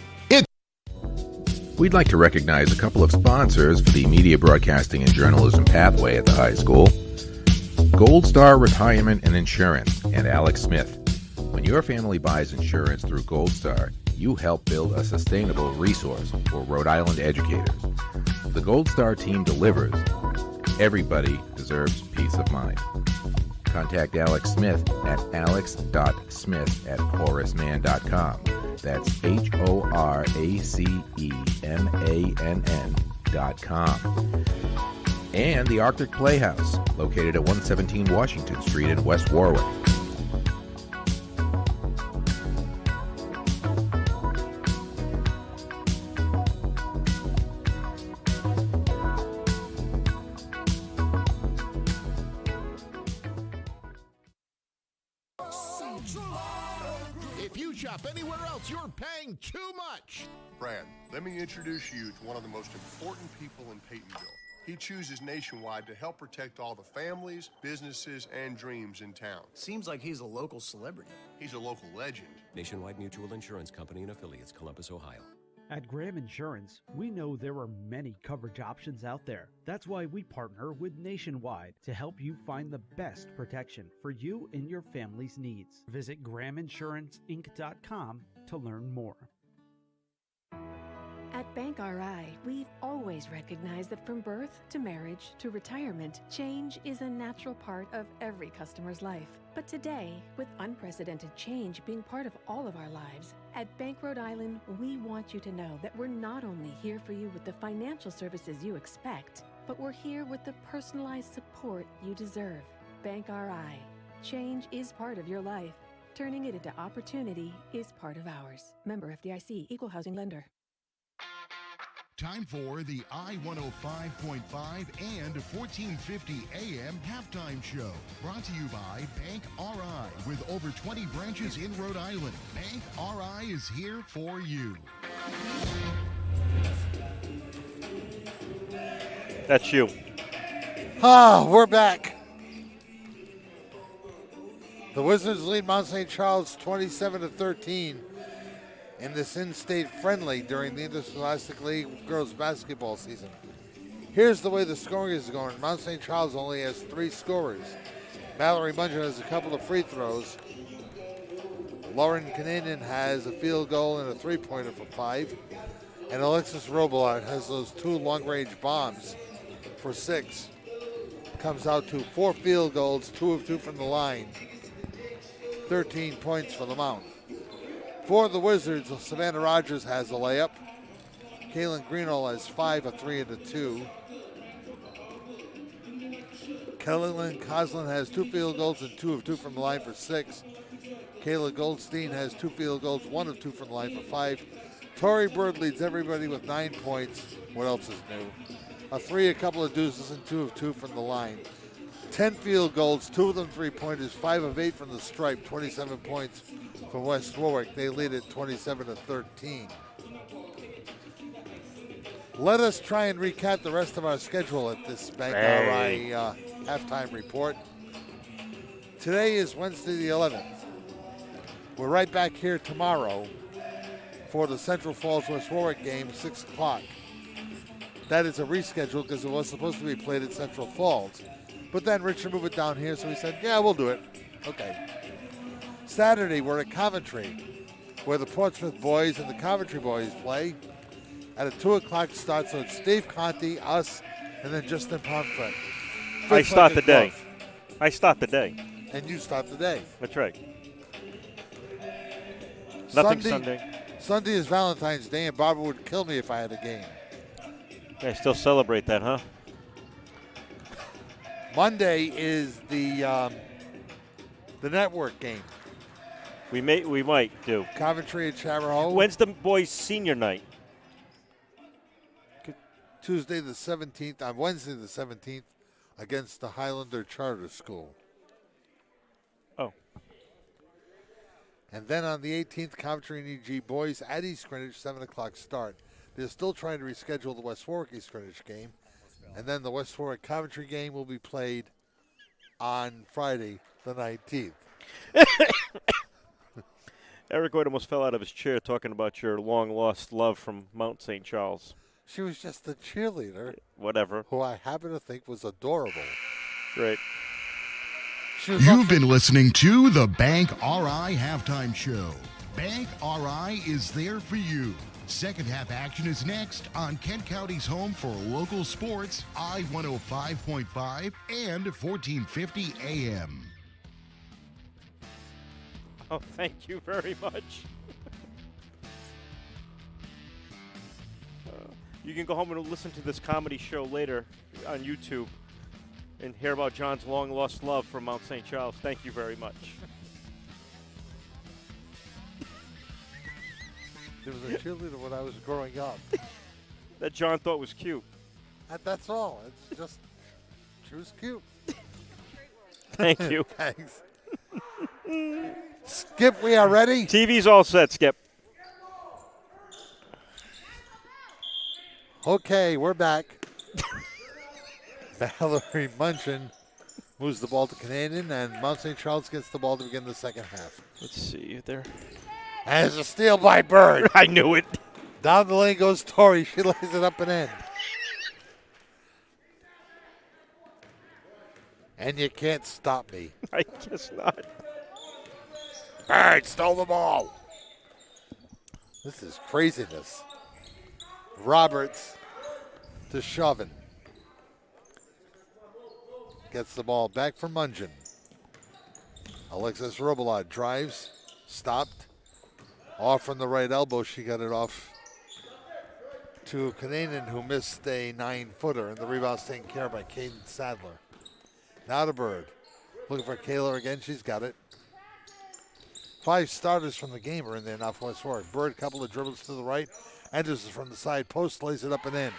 We'd like to recognize a couple of sponsors for the media broadcasting and journalism pathway at the high school. Gold Star Retirement and Insurance and Alex Smith. When your family buys insurance through Gold Star, you help build a sustainable resource for Rhode Island educators. The Gold Star team delivers. Everybody deserves peace of mind. Contact Alex Smith at alex.smith@horacemann.com. That's HORACEMANN.com. And the Arctic Playhouse, located at 117 Washington Street in West Warwick. If you shop anywhere else, you're paying too much. Brad, let me introduce you to one of the most important people in Peytonville. He chooses Nationwide to help protect all the families, businesses, and dreams in town. Seems like he's a local celebrity. He's a local legend. Nationwide Mutual Insurance Company and affiliates, Columbus, Ohio. At Graham Insurance, we know there are many coverage options out there. That's why we partner with Nationwide to help you find the best protection for you and your family's needs. Visit GrahamInsuranceInc.com to learn more. At Bank RI, we've always recognized that from birth to marriage to retirement, change is a natural part of every customer's life. But today, with unprecedented change being part of all of our lives, at Bank Rhode Island, we want you to know that we're not only here for you with the financial services you expect, but we're here with the personalized support you deserve. Bank RI. Change is part of your life. Turning it into opportunity is part of ours. Member FDIC, Equal Housing Lender. Time for the I-105.5 and 1450 AM halftime show. Brought to you by Bank RI. With over 20 branches in Rhode Island, Bank RI is here for you. That's you. We're back. The Wizards lead Mount St. Charles 27-13 in this in-state friendly during the Interscholastic League girls basketball season. Here's the way the scoring is going. Mount St. Charles only has 3 scorers. Mallory Mungeon has a couple of free throws. Lauren Canadian has a field goal and a three-pointer for 5. And Alexis Robillard has those 2 long-range bombs for 6. Comes out to 4 field goals, 2 of 2 from the line. 13 points for the Mount. For the Wizards, Savannah Rogers has a layup. Kaylin Greenall has 5, a 3, and a 2. Kellyn Coslin has 2 field goals and 2 of 2 from the line for 6. Kayla Goldstein has 2 field goals, 1 of 2 from the line for 5. Tori Bird leads everybody with 9 points. What else is new? A 3, a couple of deuces, and 2 of 2 from the line. 10 field goals, 2 of them three-pointers, 5 of 8 from the stripe, 27 points from West Warwick. They lead at 27-13. Let us try and recap the rest of our schedule at this Bank RI halftime report. Today is Wednesday the 11th. We're right back here tomorrow for the Central Falls West Warwick game, 6 o'clock. That is a reschedule because it was supposed to be played at Central Falls. But then Richard moved it down here, so we said, yeah, we'll do it. Okay. Saturday, we're at Coventry, where the Portsmouth boys and the Coventry boys play at a 2 o'clock start. So it's Steve Conti, us, and then Justin Pomfret. I start the day. I start the day. And you start the day. That's right. Nothing Sunday. Sunday is Valentine's Day, and Barbara would kill me if I had a game. I still celebrate that, huh? Monday is the network game. We might do. Coventry and Charahoe. When's the boys' senior night? Tuesday the 17th, on Wednesday the 17th, against the Highlander Charter School. Oh. And then on the 18th, Coventry and EG boys at East Greenwich, 7 o'clock start. They're still trying to reschedule the West Warwick East Greenwich game. And then the West Warwick Coventry game will be played on Friday the 19th. Eric White almost fell out of his chair talking about your long-lost love from Mount St. Charles. She was just a cheerleader. Whatever. Who I happen to think was adorable. Right. You've been listening to the Bank RI Halftime Show. Bank RI is there for you. Second half action is next on Kent County's home for local sports, I-105.5 and 1450 AM. Oh, thank you very much. You can go home and listen to this comedy show later on YouTube and hear about John's long-lost love from Mount St. Charles. Thank you very much. There was a cheerleader when I was growing up. That John thought was cute. That's all. It's just, she was cute. Thank you. Thanks. Skip, we are ready. TV's all set, Skip. Okay, we're back. Valerie Munchin moves the ball to Canadian, and Mount St. Charles gets the ball to begin the second half. Let's see there. And it's a steal by Bird. I knew it. Down the lane goes Tori. She lays it up and in. And you can't stop me. I guess not. Bird stole the ball. This is craziness. Roberts to Chauvin. Gets the ball back for Mungin. Alexis Robillard drives, stopped. Off from the right elbow, she got it off to Kananen, who missed a 9-footer, and the rebound taken care of by Caden Sadler. Now to Bird. Looking for Kaler again, she's got it. 5 starters from the game are in there now for West Warwick. Bird, couple of dribbles to the right. Enters from the side post, lays it up and in.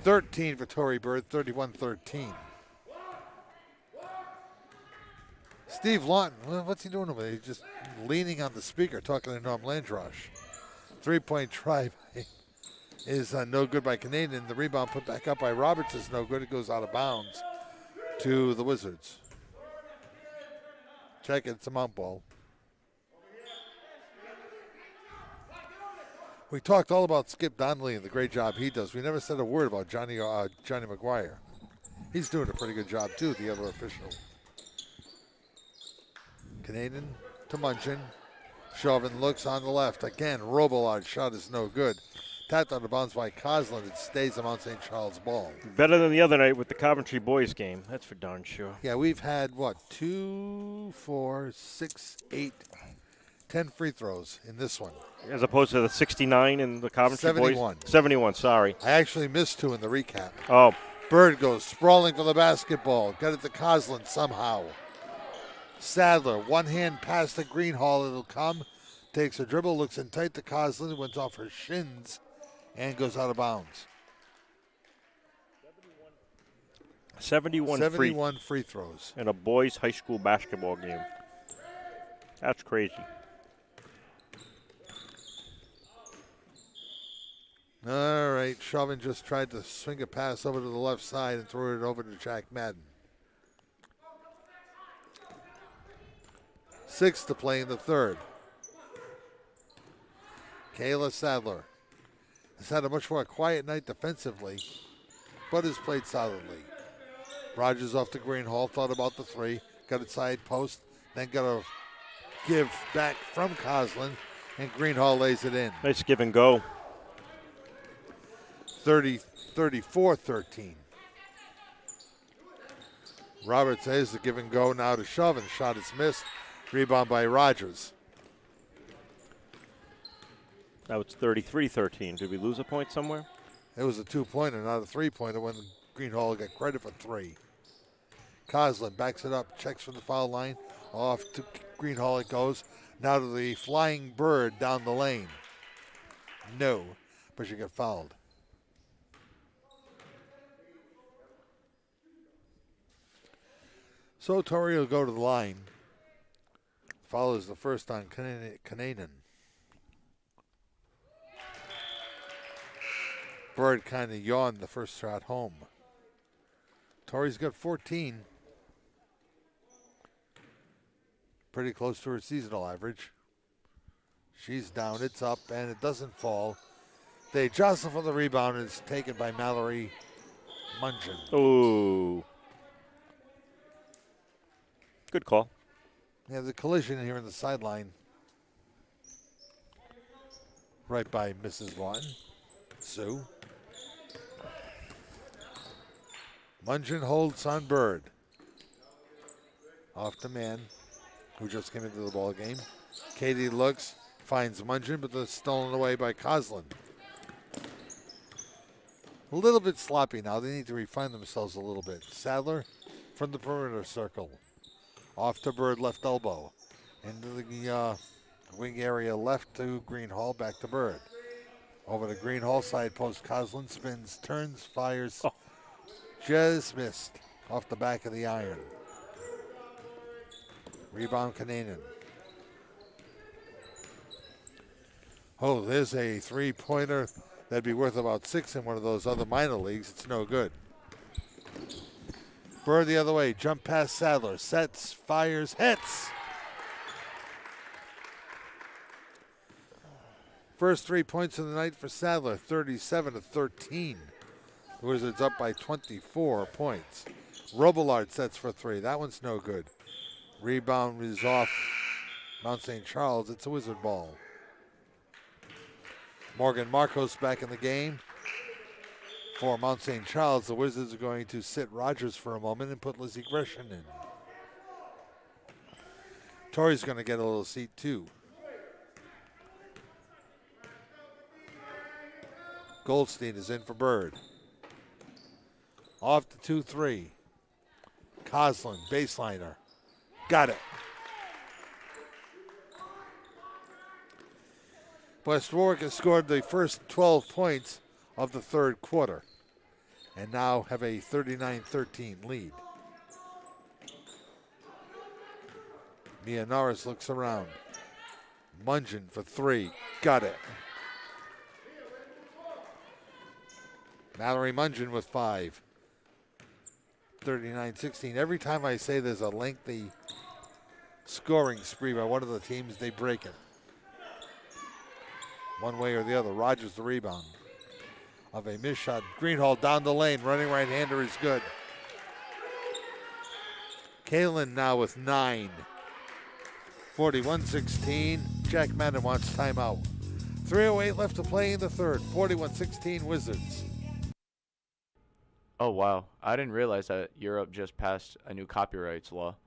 13 for Tori Bird, 31-13. Steve Lawton, what's he doing over there? He's just leaning on the speaker, talking to Norm Landrosh. 3-point try is no good by Canadian. The rebound put back up by Roberts is no good. It goes out of bounds to the Wizards. Check it, it's a Mount ball. We talked all about Skip Donnelly and the great job he does. We never said a word about Johnny McGuire. He's doing a pretty good job, too, the other official. Canadian to Munchin. Chauvin looks on the left. Again, Robillard shot is no good. Tapped out of bounds by Coslin. It stays a Mount St. Charles ball. Better than the other night with the Coventry boys game. That's for darn sure. Yeah, we've had, 2, 4, 6, 8, 10 free throws in this one. As opposed to the 69 in the Coventry 71. boys? 71, sorry. I actually missed 2 in the recap. Oh. Bird goes sprawling for the basketball. Got it to Coslin somehow. Sadler, one hand pass to Greenhall. It'll come. Takes a dribble, looks in tight to Coslin. Went off her shins and goes out of bounds. 71 free throws. In a boys' high school basketball game. That's crazy. All right, Chauvin just tried to swing a pass over to the left side and throw it over to Jack Madden. 6 to play in the third. Kayla Sadler has had a much more quiet night defensively, but has played solidly. Rogers off to Greenhall, thought about the 3, got it side post, then got a give back from Coslin, and Greenhall lays it in. Nice give and go. 34-13. Roberts has the give and go now to Chauvin. Shot is missed. Rebound by Rogers. Now it's 33-13. Did we lose a point somewhere? It was a 2-pointer, not a 3-pointer when Greenhall got credit for 3. Coslin backs it up, checks from the foul line. Off to Greenhall it goes. Now to the flying bird down the lane. No, but you get fouled. So Torrey will go to the line. Follows the first on Kananen. Bird kind of yawned the first shot home. Torrey's got 14. Pretty close to her seasonal average. She's down, it's up, and it doesn't fall. They jostle for the rebound, and it's taken by Mallory Mungin. Ooh. Good call. Yeah, the collision here in the sideline. Right by Mrs. Vaughn. Sue. Mungin holds on Bird. Off to Mann, who just came into the ball game. Katie looks, finds Mungin, but that's stolen away by Coslin. A little bit sloppy now. They need to refine themselves a little bit. Sadler from the perimeter circle. Off to Bird, left elbow. Into the wing area left to Greenhall, back to Bird. Over to Greenhall, side post. Coslin spins, turns, fires. Oh. Just missed off the back of the iron. Rebound Kananen. Oh, there's a three-pointer that'd be worth about 6 in one of those other minor leagues. It's no good. Bird the other way, jump past Sadler, sets, fires, hits. First 3 points of the night for Sadler, 37-13. The Wizards up by 24 points. Robillard sets for 3. That one's no good. Rebound is off Mount St. Charles. It's a Wizard ball. Morgan Marcos back in the game. For Mount St. Charles, the Wizards are going to sit Rogers for a moment and put Lizzie Gresham in. Torrey's going to get a little seat too. Goldstein is in for Bird. Off to 2-3. Coslin, baseliner. Got it. West Warwick has scored the first 12 points of the third quarter and now have a 39-13 lead. Mia Norris looks around. Mungin for 3. Got it. Mallory Mungin with 5. 39-16. Every time I say there's a lengthy scoring spree by one of the teams, they break it. One way or the other. Rogers the rebound. Of a missed shot. Greenhall down the lane. Running right-hander is good. Kalen now with 9. 41-16. Jack Madden wants timeout. 3:08 left to play in the third. 41-16 Wizards. Oh, wow. I didn't realize that Europe just passed a new copyrights law.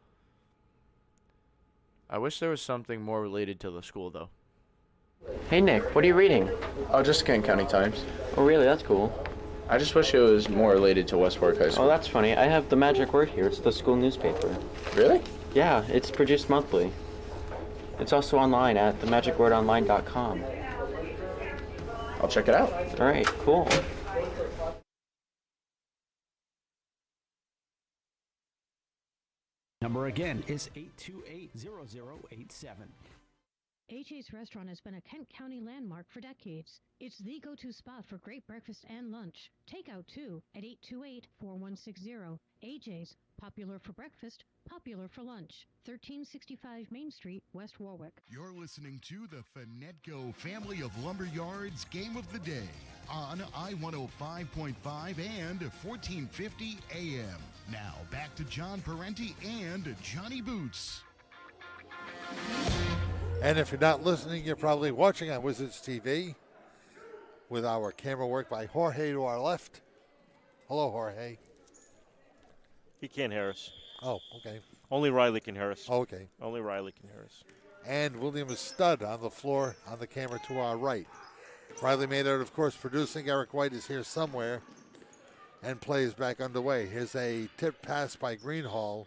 I wish there was something more related to the school, though. Hey, Nick, what are you reading? Oh, just Kent County Times. Oh, really? That's cool. I just wish it was more related to West Warwick High School. Oh, that's funny. I have the magic word here. It's the school newspaper. Really? Yeah, it's produced monthly. It's also online at themagicwordonline.com. I'll check it out. All right, cool. Number again is 828-0087. AJ's Restaurant has been a Kent County landmark for decades. It's the go-to spot for great breakfast and lunch. Takeout, too, at 828-4160. AJ's, popular for breakfast, popular for lunch. 1365 Main Street, West Warwick. You're listening to the Finetco Family of Lumberyards Game of the Day on I-105.5 and 1450 AM. Now, back to John Parenti and Johnny Boots. And if you're not listening, you're probably watching on Wizards TV with our camera work by Jorge to our left. Hello, Jorge. He can't hear us. Oh, okay. Only Riley can hear us. Okay. Only Riley can hear us. And William is Stud on the floor on the camera to our right. Riley Maynard, of course, producing. Eric White is here somewhere. And play is back underway. Here's a tip pass by Greenhall,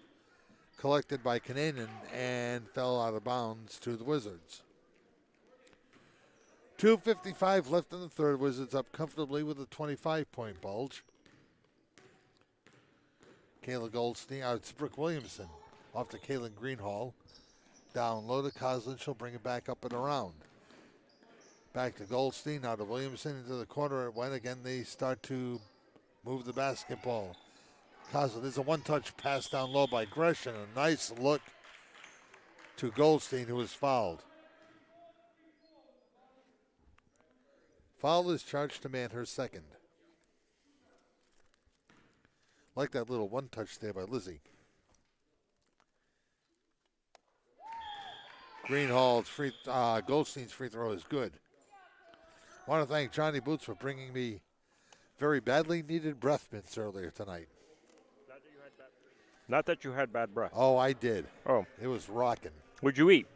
collected by Kananen, and fell out of bounds to the Wizards. 2:55 left in the third. Wizards up comfortably with a 25-point bulge. Kayla Goldstein, it's Brooke Williamson off to Kaylin Greenhall. Down low to Coslin. She'll bring it back up and around. Back to Goldstein, now to Williamson. Into the corner it went. Again, they start to move the basketball. Coslin, there's a one-touch pass down low by Gresham. A nice look to Goldstein, who was fouled. Foul is charged to man, her second. Like that little one-touch there by Lizzie. Greenhall's Goldstein's free throw is good. I want to thank Johnny Boots for bringing me very badly needed breath mints earlier tonight. Not that you had bad breath. Oh, I did. Oh. It was rocking. What'd you eat?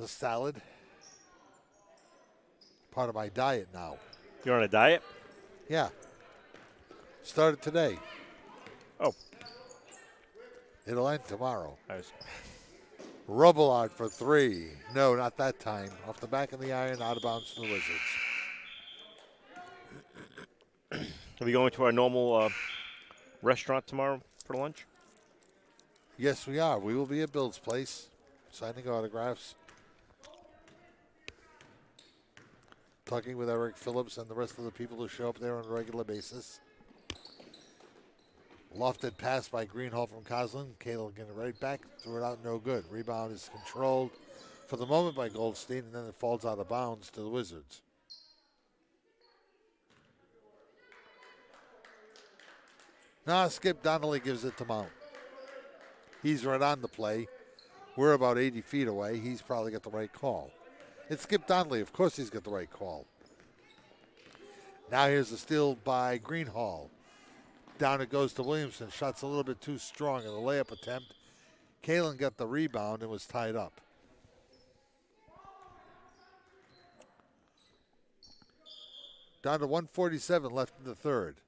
A salad. Part of my diet now. You're on a diet? Yeah. Started today. Oh. It'll end tomorrow. Robillard for three. No, not that time. Off the back of the iron, out of bounds to the Wizards. Are we going to our normal restaurant tomorrow for lunch? Yes, we are. We will be at Bill's place, signing autographs, talking with Eric Phillips and the rest of the people who show up there on a regular basis. Lofted pass by Greenhall from Coslin. Kayla getting it right back. Threw it out, no good. Rebound is controlled for the moment by Goldstein, and then it falls out of bounds to the Wizards. Now Skip Donnelly gives it to Mount. He's right on the play. We're about 80 feet away. He's probably got the right call. It's Skip Donnelly. Of course he's got the right call. Now here's the steal by Greenhall. Down it goes to Williamson. Shot's a little bit too strong in the layup attempt. Kalen got the rebound and was tied up. Down to 1:47 left in the third.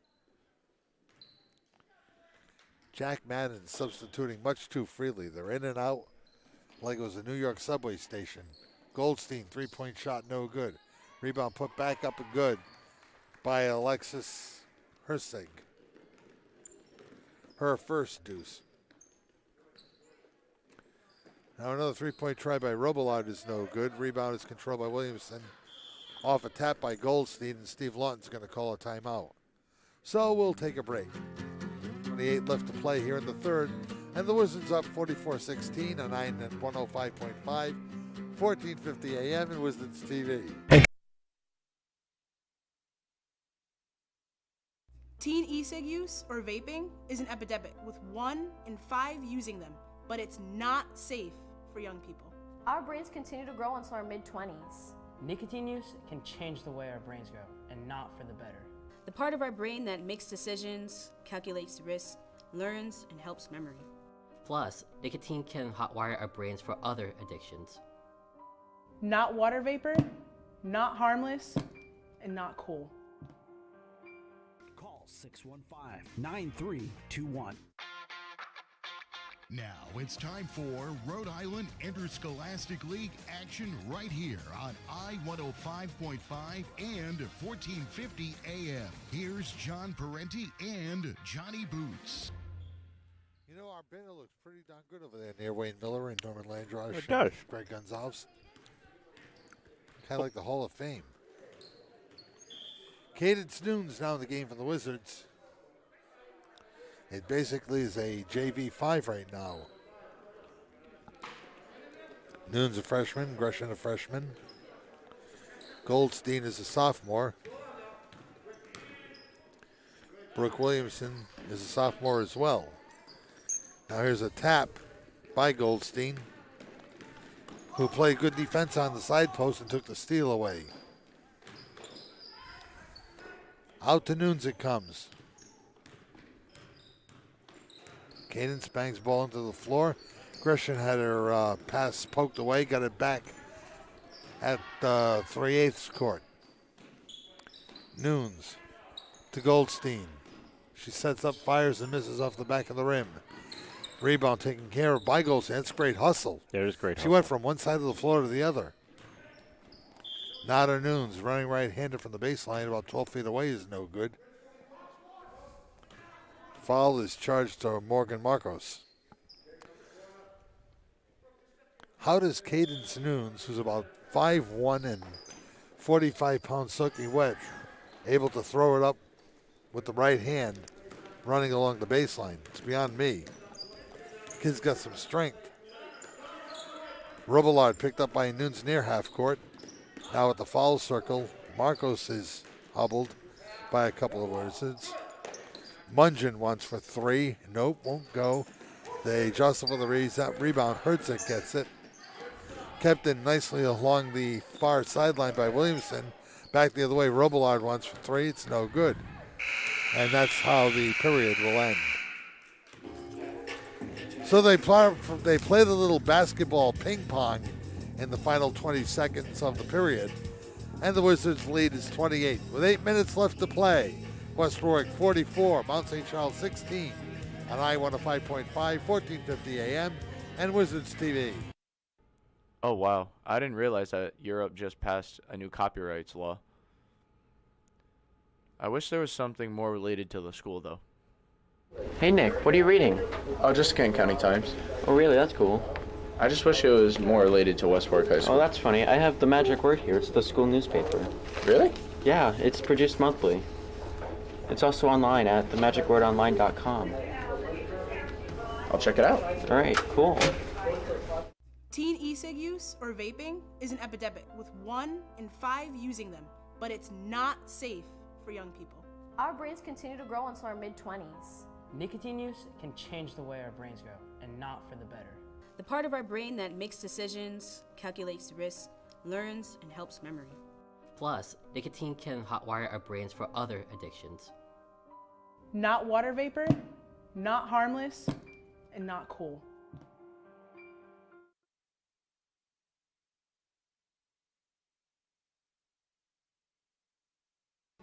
Jack Madden substituting much too freely. They're in and out like it was a New York subway station. Goldstein, three-point shot, no good. Rebound put back up and good by Alexis Hersig. Her first deuce. Now another three-point try by Robillard is no good. Rebound is controlled by Williamson. Off a tap by Goldstein, and Steve Lawton's going to call a timeout. So we'll take a break. 28 left to play here in the third. And the Wizards up 44-16 on 9 and 105.5. 1450 AM and Wizards TV. Teen e-cig use or vaping is an epidemic, with 1 in 5 using them, but it's not safe for young people. Our brains continue to grow until our mid-20s. Nicotine use can change the way our brains go, and not for the better. The part of our brain that makes decisions, calculates risk, learns, and helps memory. Plus, nicotine can hotwire our brains for other addictions. Not water vapor, not harmless, and not cool. Call 615-9321. Now it's time for Rhode Island Interscholastic League action right here on I-105.5 and 1450 AM. Here's John Parenti and Johnny Boots. You know, our banner looks pretty darn good over there near Wayne Miller and Norman Landross. It does. Greg Gonzalez. Kind of like the Hall of Fame. Cadence Noon's now in the game for the Wizards. It basically is a JV5 right now. Noon's a freshman, Gresham a freshman. Goldstein is a sophomore. Brooke Williamson is a sophomore as well. Now here's a tap by Goldstein, who played good defense on the side post and took the steal away. Out to Noons it comes. Cadence bangs ball into the floor. Gresham had her pass poked away, got it back at 3/8 court. Noons to Goldstein. She sets up, fires, and misses off the back of the rim. Rebound taken care of by Goldstein. That's great hustle. There's great She hustle. went from one side of the floor to the other. Nada Nunes running right-handed from the baseline, about 12 feet away, is no good. Foul is charged to Morgan Marcos. How does Cadence Nunes, who's about 5'1" and 45-pound soaking wet, able to throw it up with the right hand running along the baseline? It's beyond me. Kid's got some strength. Robillard picked up by Nunes near half court. Now at the foul circle, Marcos is hobbled by a couple of Wizards. Mungeon wants for three. Nope, won't go. They jostle for the rebound. Herzig gets it. Kept in nicely along the far sideline by Williamson. Back the other way, Robillard wants for three. It's no good. And that's how the period will end. So they played a little basketball ping pong in the final 20 seconds of the period. And the Wizards' lead is 28. With 8 minutes left to play, West Warwick 44, Mount St. Charles 16 on I-105.5, 1450 AM, and Wizards TV. Oh, wow. I didn't realize that Europe just passed a new copyrights law. I wish there was something more related to the school, though. Hey, Nick, what are you reading? Oh, just Kent County Times. Oh, really? That's cool. I just wish it was more related to West Warwick High School. Oh, that's funny. I have the magic word here. It's the school newspaper. Really? Yeah, it's produced monthly. It's also online at themagicwordonline.com. I'll check it out. All right, cool. Teen e-cig use or vaping is an epidemic, with 1 in 5 using them, but it's not safe for young people. Our brains continue to grow until our mid-20s. Nicotine use can change the way our brains go, and not for the better. The part of our brain that makes decisions, calculates risks, learns, and helps memory. Plus, nicotine can hotwire our brains for other addictions. Not water vapor, not harmless, and not cool.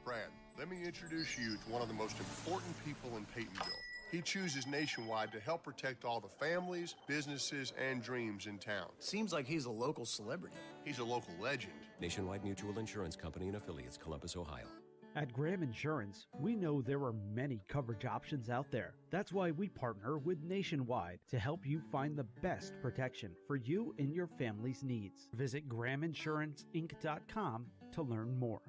Brad, let me introduce you to one of the most important people in Peytonville. He chooses Nationwide to help protect all the families, businesses, and dreams in town. Seems like he's a local celebrity. He's a local legend. Nationwide Mutual Insurance Company and affiliates, Columbus, Ohio. At Graham Insurance, we know there are many coverage options out there. That's why we partner with Nationwide to help you find the best protection for you and your family's needs. Visit GrahamInsuranceInc.com to learn more.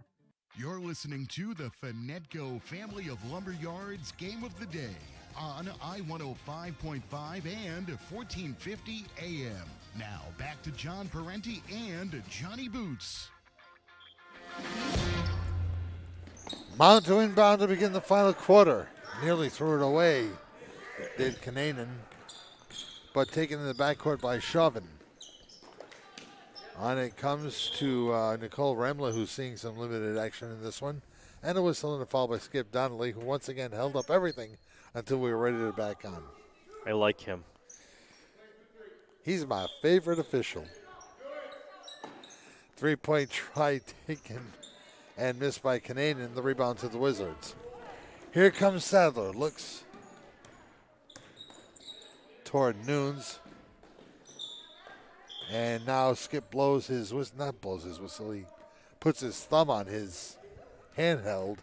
You're listening to the Finetco Family of Lumberyards Game of the Day on I-105.5 and 1450 AM. Now back to John Parenti and Johnny Boots. Mount to inbound to begin the final quarter. Nearly threw it away, did Kananen, but taken in the backcourt by Chauvin. On it comes to Nicole Remla, who's seeing some limited action in this one. And a whistle and a foul by Skip Donnelly, who once again held up everything until we were ready to back on. I like him. He's my favorite official. 3-point try taken and missed by Kananen. The rebound to the Wizards. Here comes Sadler. Looks toward Nunes. And now Skip blows his whistle. Not blows his whistle. He puts his thumb on his handheld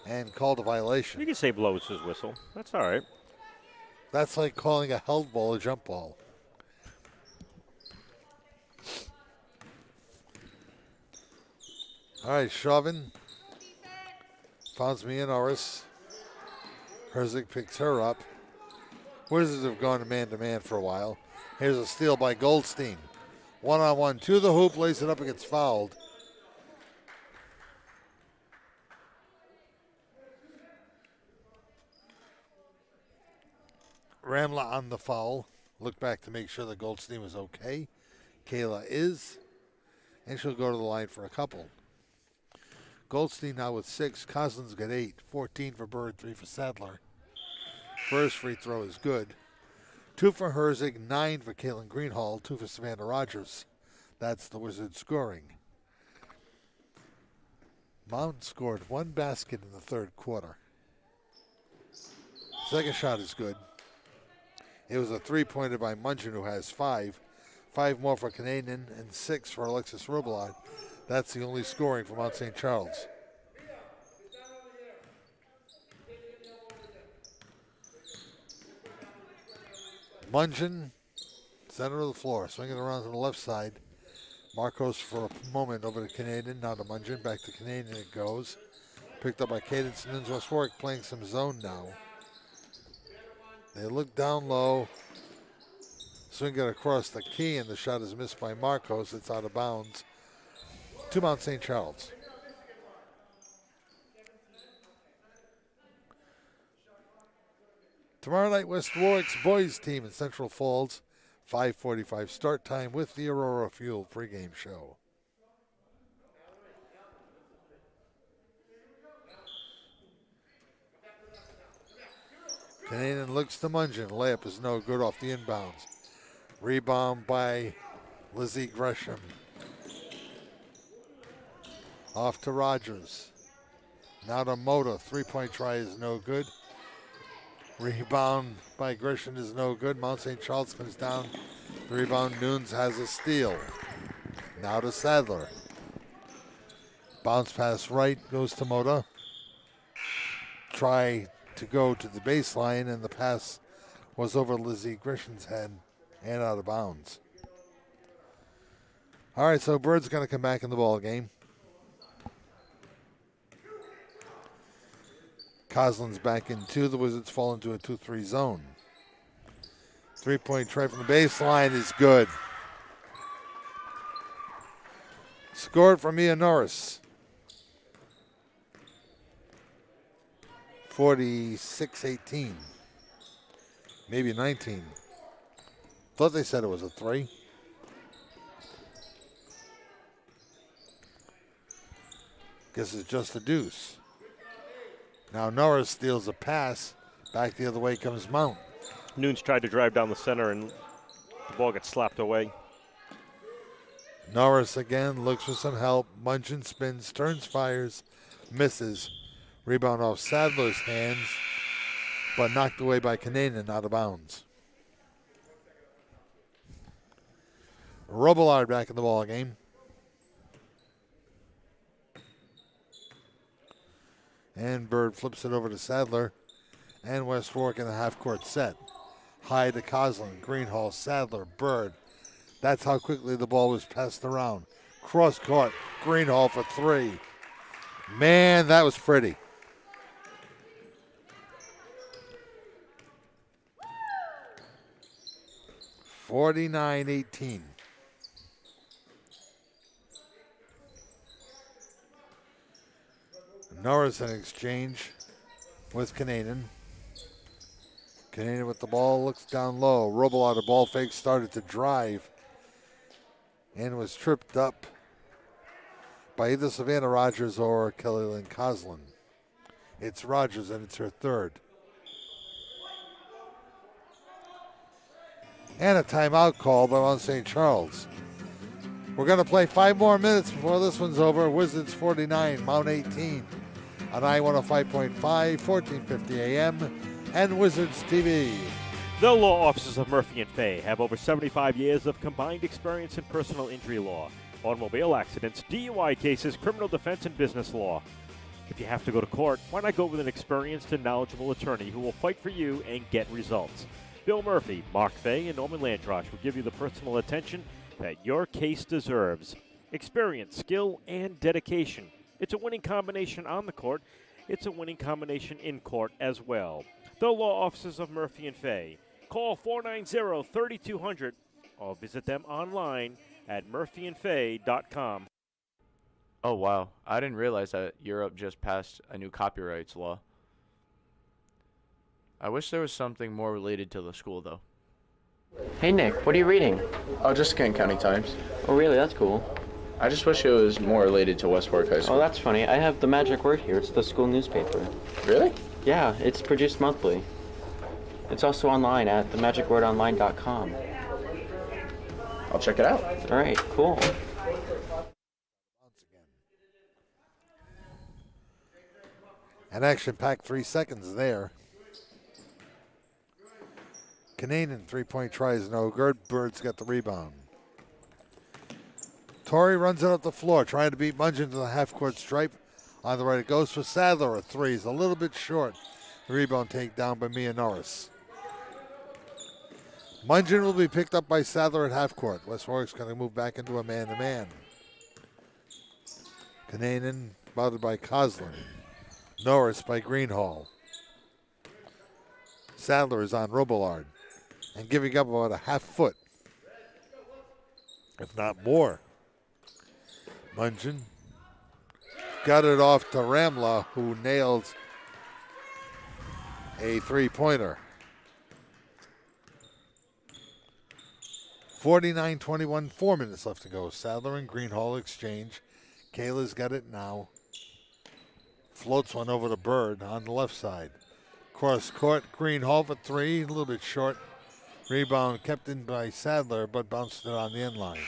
and called a violation. You can say blows his whistle. That's all right. That's like calling a held ball a jump ball. All right, Chauvin founds me in Norris. Herzig picks her up. Wizards have gone man-to-man for a while. Here's a steal by Goldstein. One-on-one to the hoop, lays it up and gets fouled. Ramla on the foul. Look back to make sure that Goldstein was okay. Kayla is. And she'll go to the line for a couple. Goldstein now with 6. Cousins got 8. 14 for Bird, 3 for Sadler. First free throw is good. 2 for Herzig, 9 for Kaylin Greenhall, 2 for Savannah Rogers. That's the Wizards scoring. Mountain scored one basket in the third quarter. Second shot is good. It was a three-pointer by Munchen, who has 5. 5 more for Canadian and 6 for Alexis Robillard. That's the only scoring for Mount St. Charles. Munchen, center of the floor, swinging around to the left side. Marcos for a moment over to Canadian, now to Munchen, back to Canadian it goes. Picked up by Cadence Nunes. West Warwick playing some zone now. They look down low. Swing it across the key, and the shot is missed by Marcos. It's out of bounds to Mount St. Charles. Tomorrow night, West Warwick's boys team in Central Falls. 5:45 start time with the Aurora Fuel pregame show. Canadian looks to Munchen. Layup is no good off the inbounds. Rebound by Lizzie Gresham. Off to Rogers. Now to Moda. Three-point try is no good. Rebound by Gresham is no good. Mount St. Charles comes down. The rebound, Nunes has a steal. Now to Sadler. Bounce pass right, goes to Moda. Try to go to the baseline, and the pass was over Lizzie Gresham's head and out of bounds. All right, so Bird's going to come back in the ball game. Coslin's back in 2. The Wizards fall into a 2-3 zone. Three-point try from the baseline is good. Scored from Mia Norris. 46-18. Maybe 19. Thought they said it was a 3. Guess it's just a deuce. Now Norris steals a pass. Back the other way comes Mount. Nunes tried to drive down the center, and the ball gets slapped away. Norris again looks for some help. Munchen spins, turns, fires, misses. Rebound off Sadler's hands, but knocked away by Canadian, out of bounds. Robillard back in the ball game. And Bird flips it over to Sadler. And West Warwick in the half-court set. High to Coslin, Greenhall, Sadler, Bird. That's how quickly the ball was passed around. Cross-court, Greenhall for 3. Man, that was pretty. $49-18. Norris in exchange with Canadian. Canadian with the ball, looks down low. Robillard, a ball fake, started to drive and was tripped up by either Savannah Rogers or Kelly Lynn Coslin. It's Rogers, and it's her third. And a timeout call by Mount St. Charles. We're going to play 5 more minutes before this one's over. Wizards 49, Mount 18 on I-105.5, 1450 AM, and Wizards TV. The law offices of Murphy & Fay have over 75 years of combined experience in personal injury law, automobile accidents, DUI cases, criminal defense, and business law. If you have to go to court, why not go with an experienced and knowledgeable attorney who will fight for you and get results? Bill Murphy, Mark Fay, and Norman Landrosh will give you the personal attention that your case deserves. Experience, skill, and dedication. It's a winning combination on the court. It's a winning combination in court as well. The law offices of Murphy & Fay. Call 490-3200 or visit them online at murphyandfay.com. Oh, wow. I didn't realize that Europe just passed a new copyrights law. I wish there was something more related to the school, though. Hey, Nick, what are you reading? Oh, just Kent County Times. Oh, really? That's cool. I just wish it was more related to West Warwick High School. Oh, that's funny. I have the magic word here. It's the school newspaper. Really? Yeah, it's produced monthly. It's also online at themagicwordonline.com. I'll check it out. All right, cool. An action-packed 3 seconds there. Kananen, three-point try is no good. Bird's got the rebound. Torrey runs it up the floor, trying to beat Mungin to the half-court stripe. On the right, it goes for Sadler. A three is a little bit short. The rebound takedown by Mia Norris. Mungin will be picked up by Sadler at half-court. West Warwick's going to move back into a man-to-man. Kananen bounded by Coslin. Norris by Greenhall. Sadler is on Robillard and giving up about a half foot, if not more. Mungin got it off to Ramla, who nails a three-pointer. 49-21, 4 minutes left to go. Sadler and Greenhall exchange. Kayla's got it now. Floats one over to Bird on the left side. Cross court, Greenhall for three, a little bit short. Rebound kept in by Sadler, but bounced it on the end line.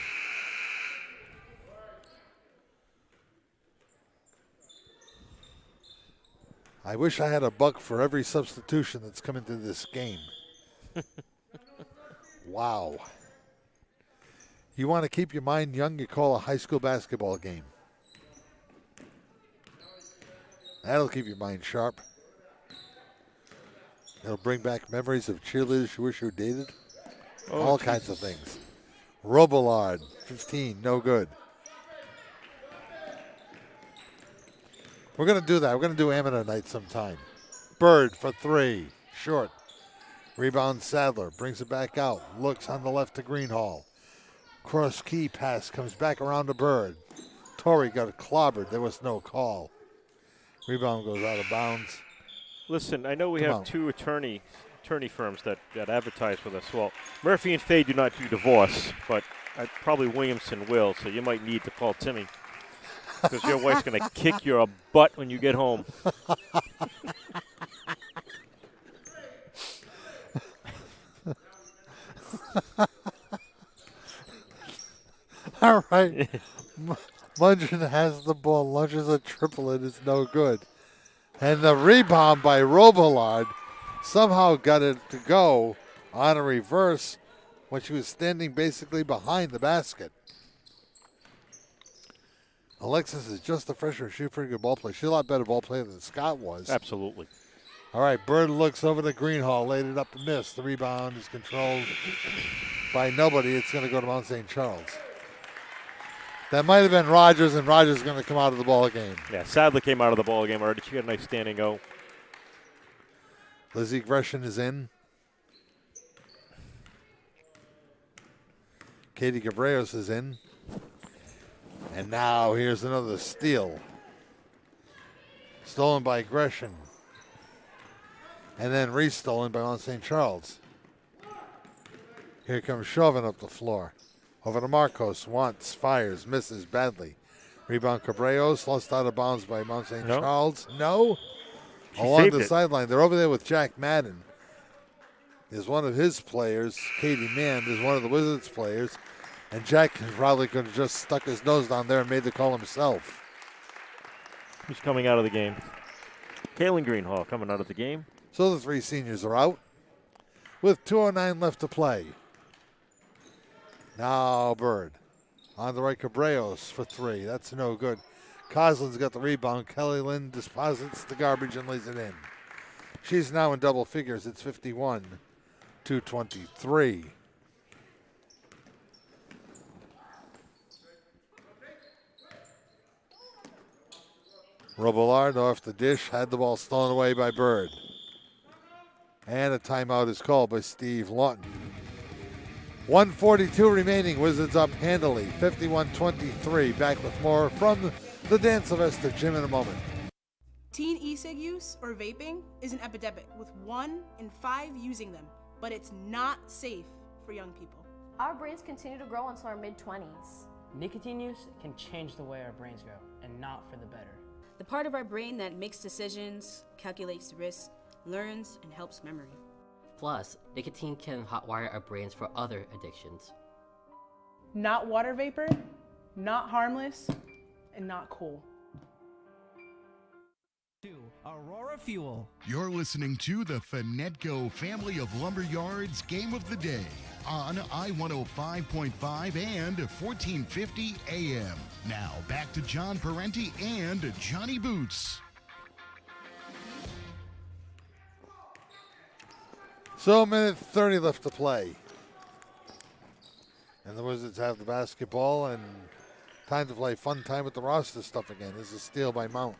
I wish I had a buck for every substitution that's come into this game. Wow. You want to keep your mind young, you call a high school basketball game. That'll keep your mind sharp. It'll bring back memories of cheerleaders you wish you dated. All kinds of things. Robillard, 15, no good. We're going to do that. We're going to do amateur night sometime. Bird for three, short. Rebound Sadler, brings it back out. Looks on the left to Greenhall. Cross key pass comes back around to Bird. Torrey got clobbered. There was no call. Rebound goes out of bounds. Listen, I know we have two attorney firms that advertise with us. Well, Murphy and Fay do not do divorce, but probably Williamson will, so you might need to call Timmy because your wife's going to kick your butt when you get home. All right. Mungin has the ball, lunges a triple, and it's no good. And the rebound by Robillard somehow got it to go on a reverse when she was standing basically behind the basket. Alexis is just a freshman. She's a pretty good ball player. She's a lot better ball player than Scott was. Absolutely. All right, Bird looks over to Greenhall, laid it up and missed. The rebound is controlled by nobody. It's going to go to Mount St. Charles. That might have been Rogers, and Rogers is going to come out of the ball game. Yeah, Sadler came out of the ball game already. She got a nice standing O. Lizzie Gresham is in. Katie Cabreos is in. And now here's another steal. Stolen by Gresham. And then restolen by Mount St. Charles. Here comes Chauvin up the floor. Over to Marcos. Wants, fires, misses badly. Rebound Cabreos. Lost out of bounds by Mount St. Charles. No. Along the sideline. They're over there with Jack Madden. Is one of his players. Katie Mann is one of the Wizards players. And Jack probably could have just stuck his nose down there and made the call himself. He's coming out of the game. Kaylin Greenhall coming out of the game. So the three seniors are out with 2:09 left to play. Now Bird on the right, Cabreos for three. That's no good. Coslin's got the rebound. Kelly Lynn deposits the garbage and lays it in. She's now in double figures. It's 51-23. Robillard off the dish, had the ball stolen away by Bird. And a timeout is called by Steve Lawton. 1:42 remaining. Wizards up handily, 51-23. Back with more from the Dan Sylvester Gym in a moment. Teen e-cig use or vaping is an epidemic, with 1 in 5 using them, but it's not safe for young people. Our brains continue to grow until our mid-20s. Nicotine use can change the way our brains grow, and not for the better. The part of our brain that makes decisions, calculates risks, learns, and helps memory. Plus, nicotine can hotwire our brains for other addictions. Not water vapor, not harmless, and not cool. Our Aurora Fuel. You're listening to the Finetco Family of Lumberyards Game of the Day on I-105.5 and 1450 AM. Now back to John Parenti and Johnny Boots. So, minute 30 left to play. And the Wizards have the basketball and time to play fun time with the roster stuff again. This is a steal by Mount.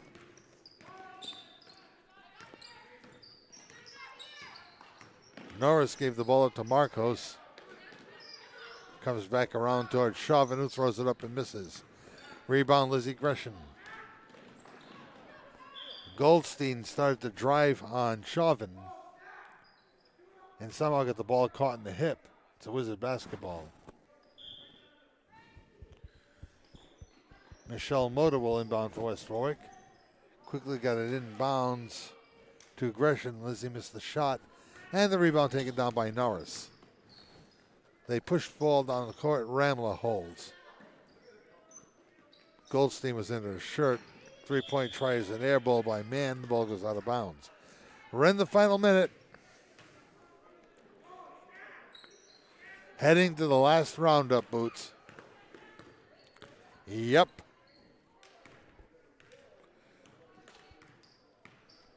Norris gave the ball up to Marcos. Comes back around towards Chauvin, who throws it up and misses. Rebound, Lizzie Gresham. Goldstein started to drive on Chauvin and somehow got the ball caught in the hip. It's a Wizard basketball. Michelle Motor will inbound for West Warwick. Quickly got it inbounds to Gresham. Lizzie missed the shot. And the rebound taken down by Norris. They pushed ball down the court. Ramla holds. Goldstein was into the shirt. 3-point try is an air ball by Mann. The ball goes out of bounds. We're in the final minute. Heading to the last roundup, Boots. Yep.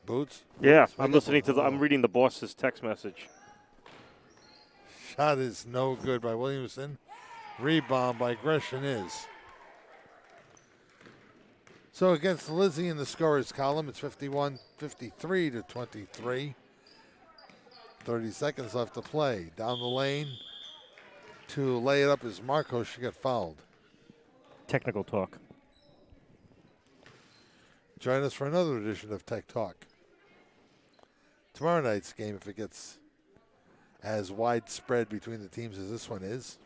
Boots? Yeah, I'm listening to I'm reading the boss's text message. Shot is no good by Williamson. Rebound by Gresham is. So against Lizzie in the scorers column, it's 51-53 to 23. 30 seconds left to play. Down the lane to lay it up is Marcos. She got fouled. Technical talk. Join us for another edition of Tech Talk. Tomorrow night's game, if it gets as widespread between the teams as this one is.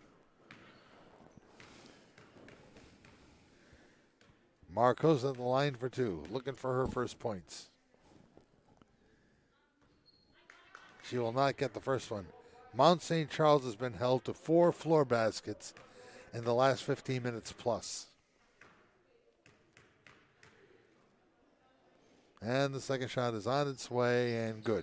Marcos at the line for two, looking for her first points. She will not get the first one. Mount St. Charles has been held to 4 floor baskets in the last 15 minutes plus. And the second shot is on its way and good.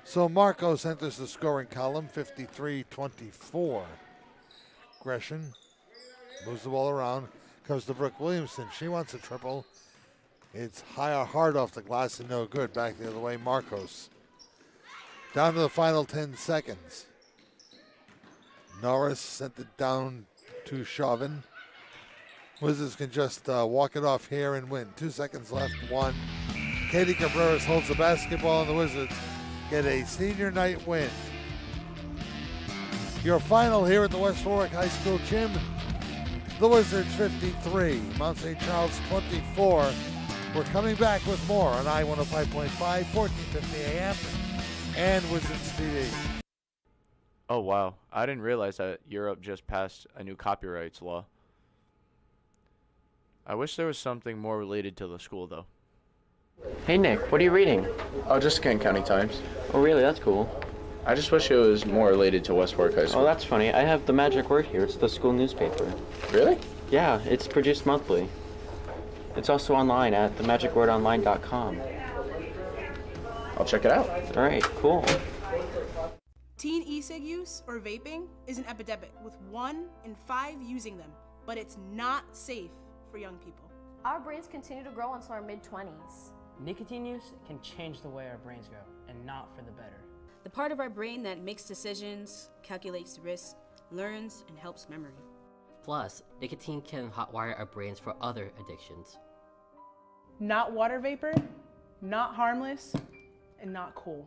So Marcos enters the scoring column, 53-24. Gresham moves the ball around, comes to Brooke Williamson. She wants a triple. It's hard off the glass and no good. Back the other way, Marcos. Down to the final 10 seconds. Norris sent it down to Chauvin. Wizards can just walk it off here and win. 2 seconds left, 1. Katie Cabreras holds the basketball, and the Wizards get a senior night win. Your final here at the West Warwick High School gym. The Wizards 53, Mount St. Charles 24. We're coming back with more on I-105.5, 1450 AM, and Wizards TV. Oh, wow. I didn't realize that Europe just passed a new copyrights law. I wish there was something more related to the school, though. Hey, Nick, what are you reading? Oh, just Kent County Times. Oh, really? That's cool. I just wish it was more related to West Warwick High School. Oh, that's funny. I have the magic word here. It's the school newspaper. Really? Yeah, it's produced monthly. It's also online at themagicwordonline.com. I'll check it out. All right, cool. Teen e-cig use or vaping is an epidemic, with 1 in 5 using them, but it's not safe for young people. Our brains continue to grow until our mid-20s. Nicotine use can change the way our brains go, and not for the better. The part of our brain that makes decisions, calculates risks, learns, and helps memory. Plus, nicotine can hotwire our brains for other addictions. Not water vapor, not harmless, and not cool.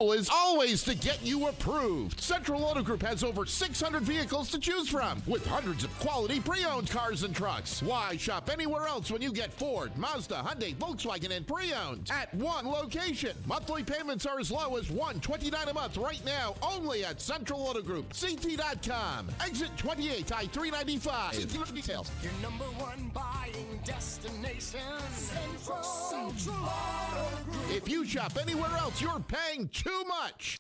Is always to get you approved. Central Auto Group has over 600 vehicles to choose from with hundreds of quality pre-owned cars and trucks. Why shop anywhere else when you get Ford, Mazda, Hyundai, Volkswagen, and pre-owned at one location? Monthly payments are as low as $129 a month right now, only at Central Auto Group. CT.com. Exit 28 I-395. Details. Your number one buying destination. Central Auto Group. If you shop anywhere else, you're paying too much.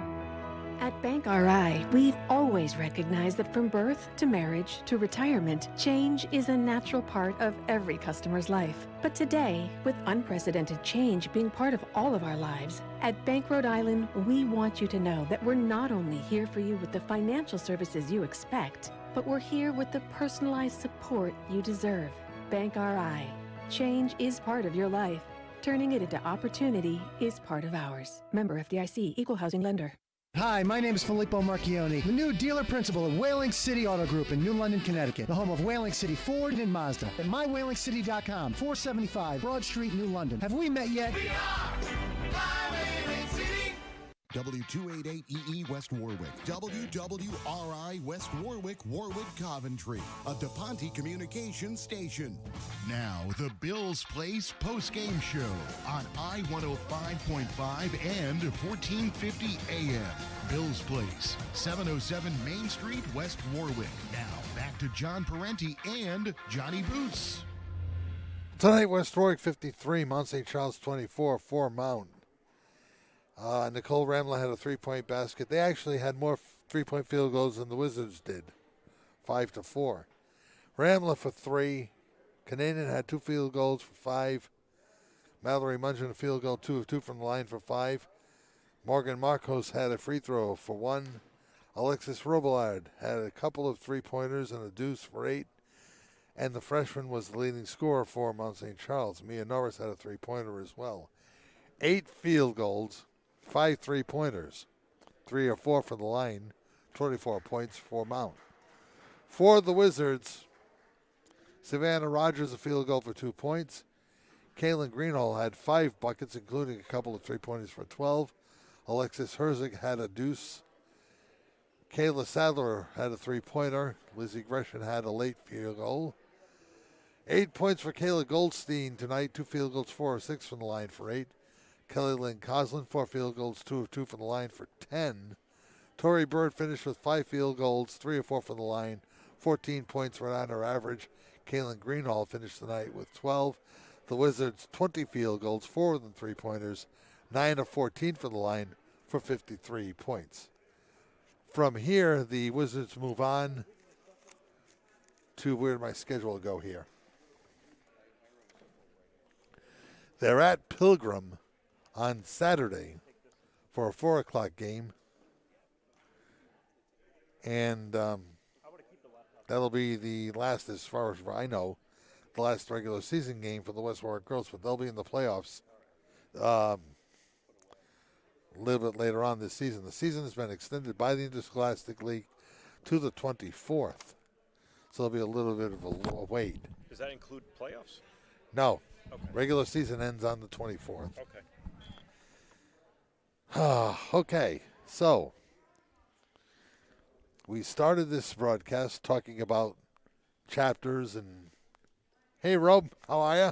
At Bank RI, we've always recognized that from birth to marriage to retirement, change is a natural part of every customer's life. But today, with unprecedented change being part of all of our lives, at Bank Rhode Island, we want you to know that we're not only here for you with the financial services you expect, but we're here with the personalized support you deserve. Bank RI. Change is part of your life. Turning it into opportunity is part of ours. Member FDIC, Equal Housing Lender. Hi, my name is Filippo Marchioni, the new dealer principal of Whaling City Auto Group in New London, Connecticut, the home of Whaling City Ford and Mazda. At mywhalingcity.com, 475 Broad Street, New London. Have we met yet? W288EE West Warwick, WWRI West Warwick, Warwick Coventry, a DePonte Communications station. Now, the Bills Place postgame show on I-105.5 and 1450 AM. Bills Place, 707 Main Street, West Warwick. Now, back to John Parenti and Johnny Boots. Tonight, West Warwick 53, Mount St. Charles 24 for Mount. Nicole Ramla had a three-point basket. They actually had more three-point field goals than the Wizards did, 5-4. Ramla for 3. Kananen had 2 field goals for 5. Mallory Mungin a field goal, 2 of 2 from the line for 5. Morgan Marcos had a free throw for 1. Alexis Robillard had a couple of three-pointers and a deuce for 8. And the freshman was the leading scorer for Mount St. Charles. Mia Norris had a three-pointer as well. 8 field goals. 5 3-pointers, 3 or 4 from the line, 24 points for Mount. For the Wizards, Savannah Rogers a field goal for 2 points. Kaylin Greenhall had 5 buckets, including a couple of 3-pointers for 12. Alexis Herzig had a deuce. Kayla Sadler had a 3-pointer. Lizzie Gresham had a late field goal. 8 points for Kayla Goldstein tonight, 2 field goals, 4 or 6 from the line for 8. Kelly Lynn Coslin, 4 field goals, 2 of 2 from the line for 10. Tori Bird finished with 5 field goals, 3 or 4 from the line, 14 points right on her average. Kaylin Greenhall finished the night with 12. The Wizards, 20 field goals, 4 of them 3-pointers, 9 of 14 from the line for 53 points. From here, the Wizards move on to where did my schedule go here. They're at Pilgrim on Saturday for a 4 o'clock game. And that'll be the last, as far as I know, the last regular season game for the West Warwick girls, but they'll be in the playoffs a little bit later on this season. The season has been extended by the Interscholastic League to the 24th. So there'll be a little bit of a wait. Does that include playoffs? No. Okay. Regular season ends on the 24th. Okay. Okay, so we started this broadcast talking about chapters and, hey, Rob, how are you?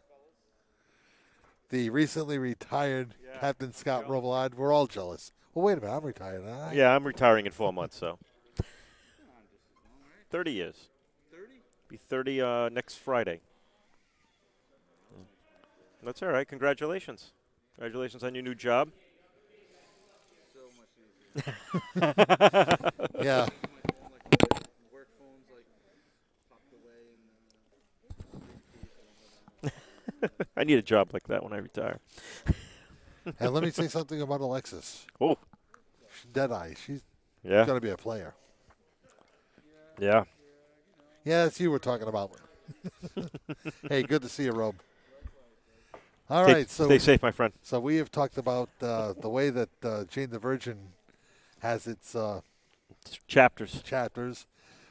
The recently retired Captain Scott Robillard. We're all jealous. Well, wait a minute, I'm retired, aren't I? Yeah, I'm retiring in 4 months, so. 30 years. 30? Be 30 next Friday. That's all right. Congratulations. Congratulations on your new job. Yeah. I need a job like that when I retire. And let me say something about Alexis. Oh. Deadeye. She's going to be a player. Yeah. Yeah, that's you we're talking about. Hey, good to see you, Rob. All right. So stay safe, my friend. So we have talked about the way that Jane the Virgin has its chapters.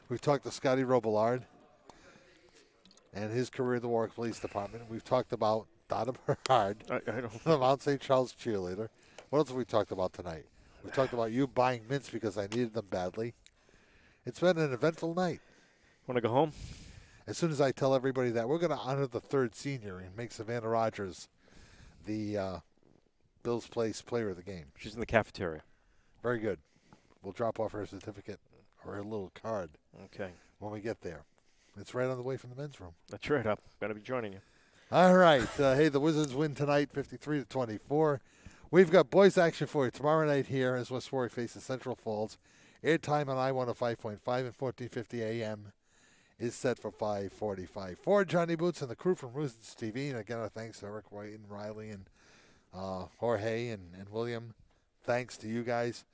We've talked to Scotty Robillard and his career in the Warwick Police Department. We've talked about Donna Bernard, the Mount St. Charles cheerleader. What else have we talked about tonight? We talked about you buying mints because I needed them badly. It's been an eventful night. Want to go home? As soon as I tell everybody that, we're going to honor the 3rd senior and make Savannah Rogers the Bills Place player of the game. She's in the cafeteria. Very good. We'll drop off her certificate or her little card. Okay. When we get there. It's right on the way from the men's room. That's right. I'm going to be joining you. All right. Hey, the Wizards win tonight, 53-24. We've got boys action for you tomorrow night here as West Warwick faces Central Falls. Airtime on I-105.5 and 1450 AM is set for 5:45. For Johnny Boots and the crew from Rusens TV, and again our thanks to Eric White and Riley and Jorge and William. Thanks to you guys.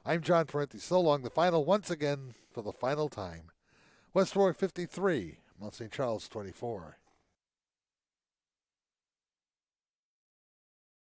I'm John Parenti. So long. The final once again for the final time. West Warwick 53, Mount St. Charles 24.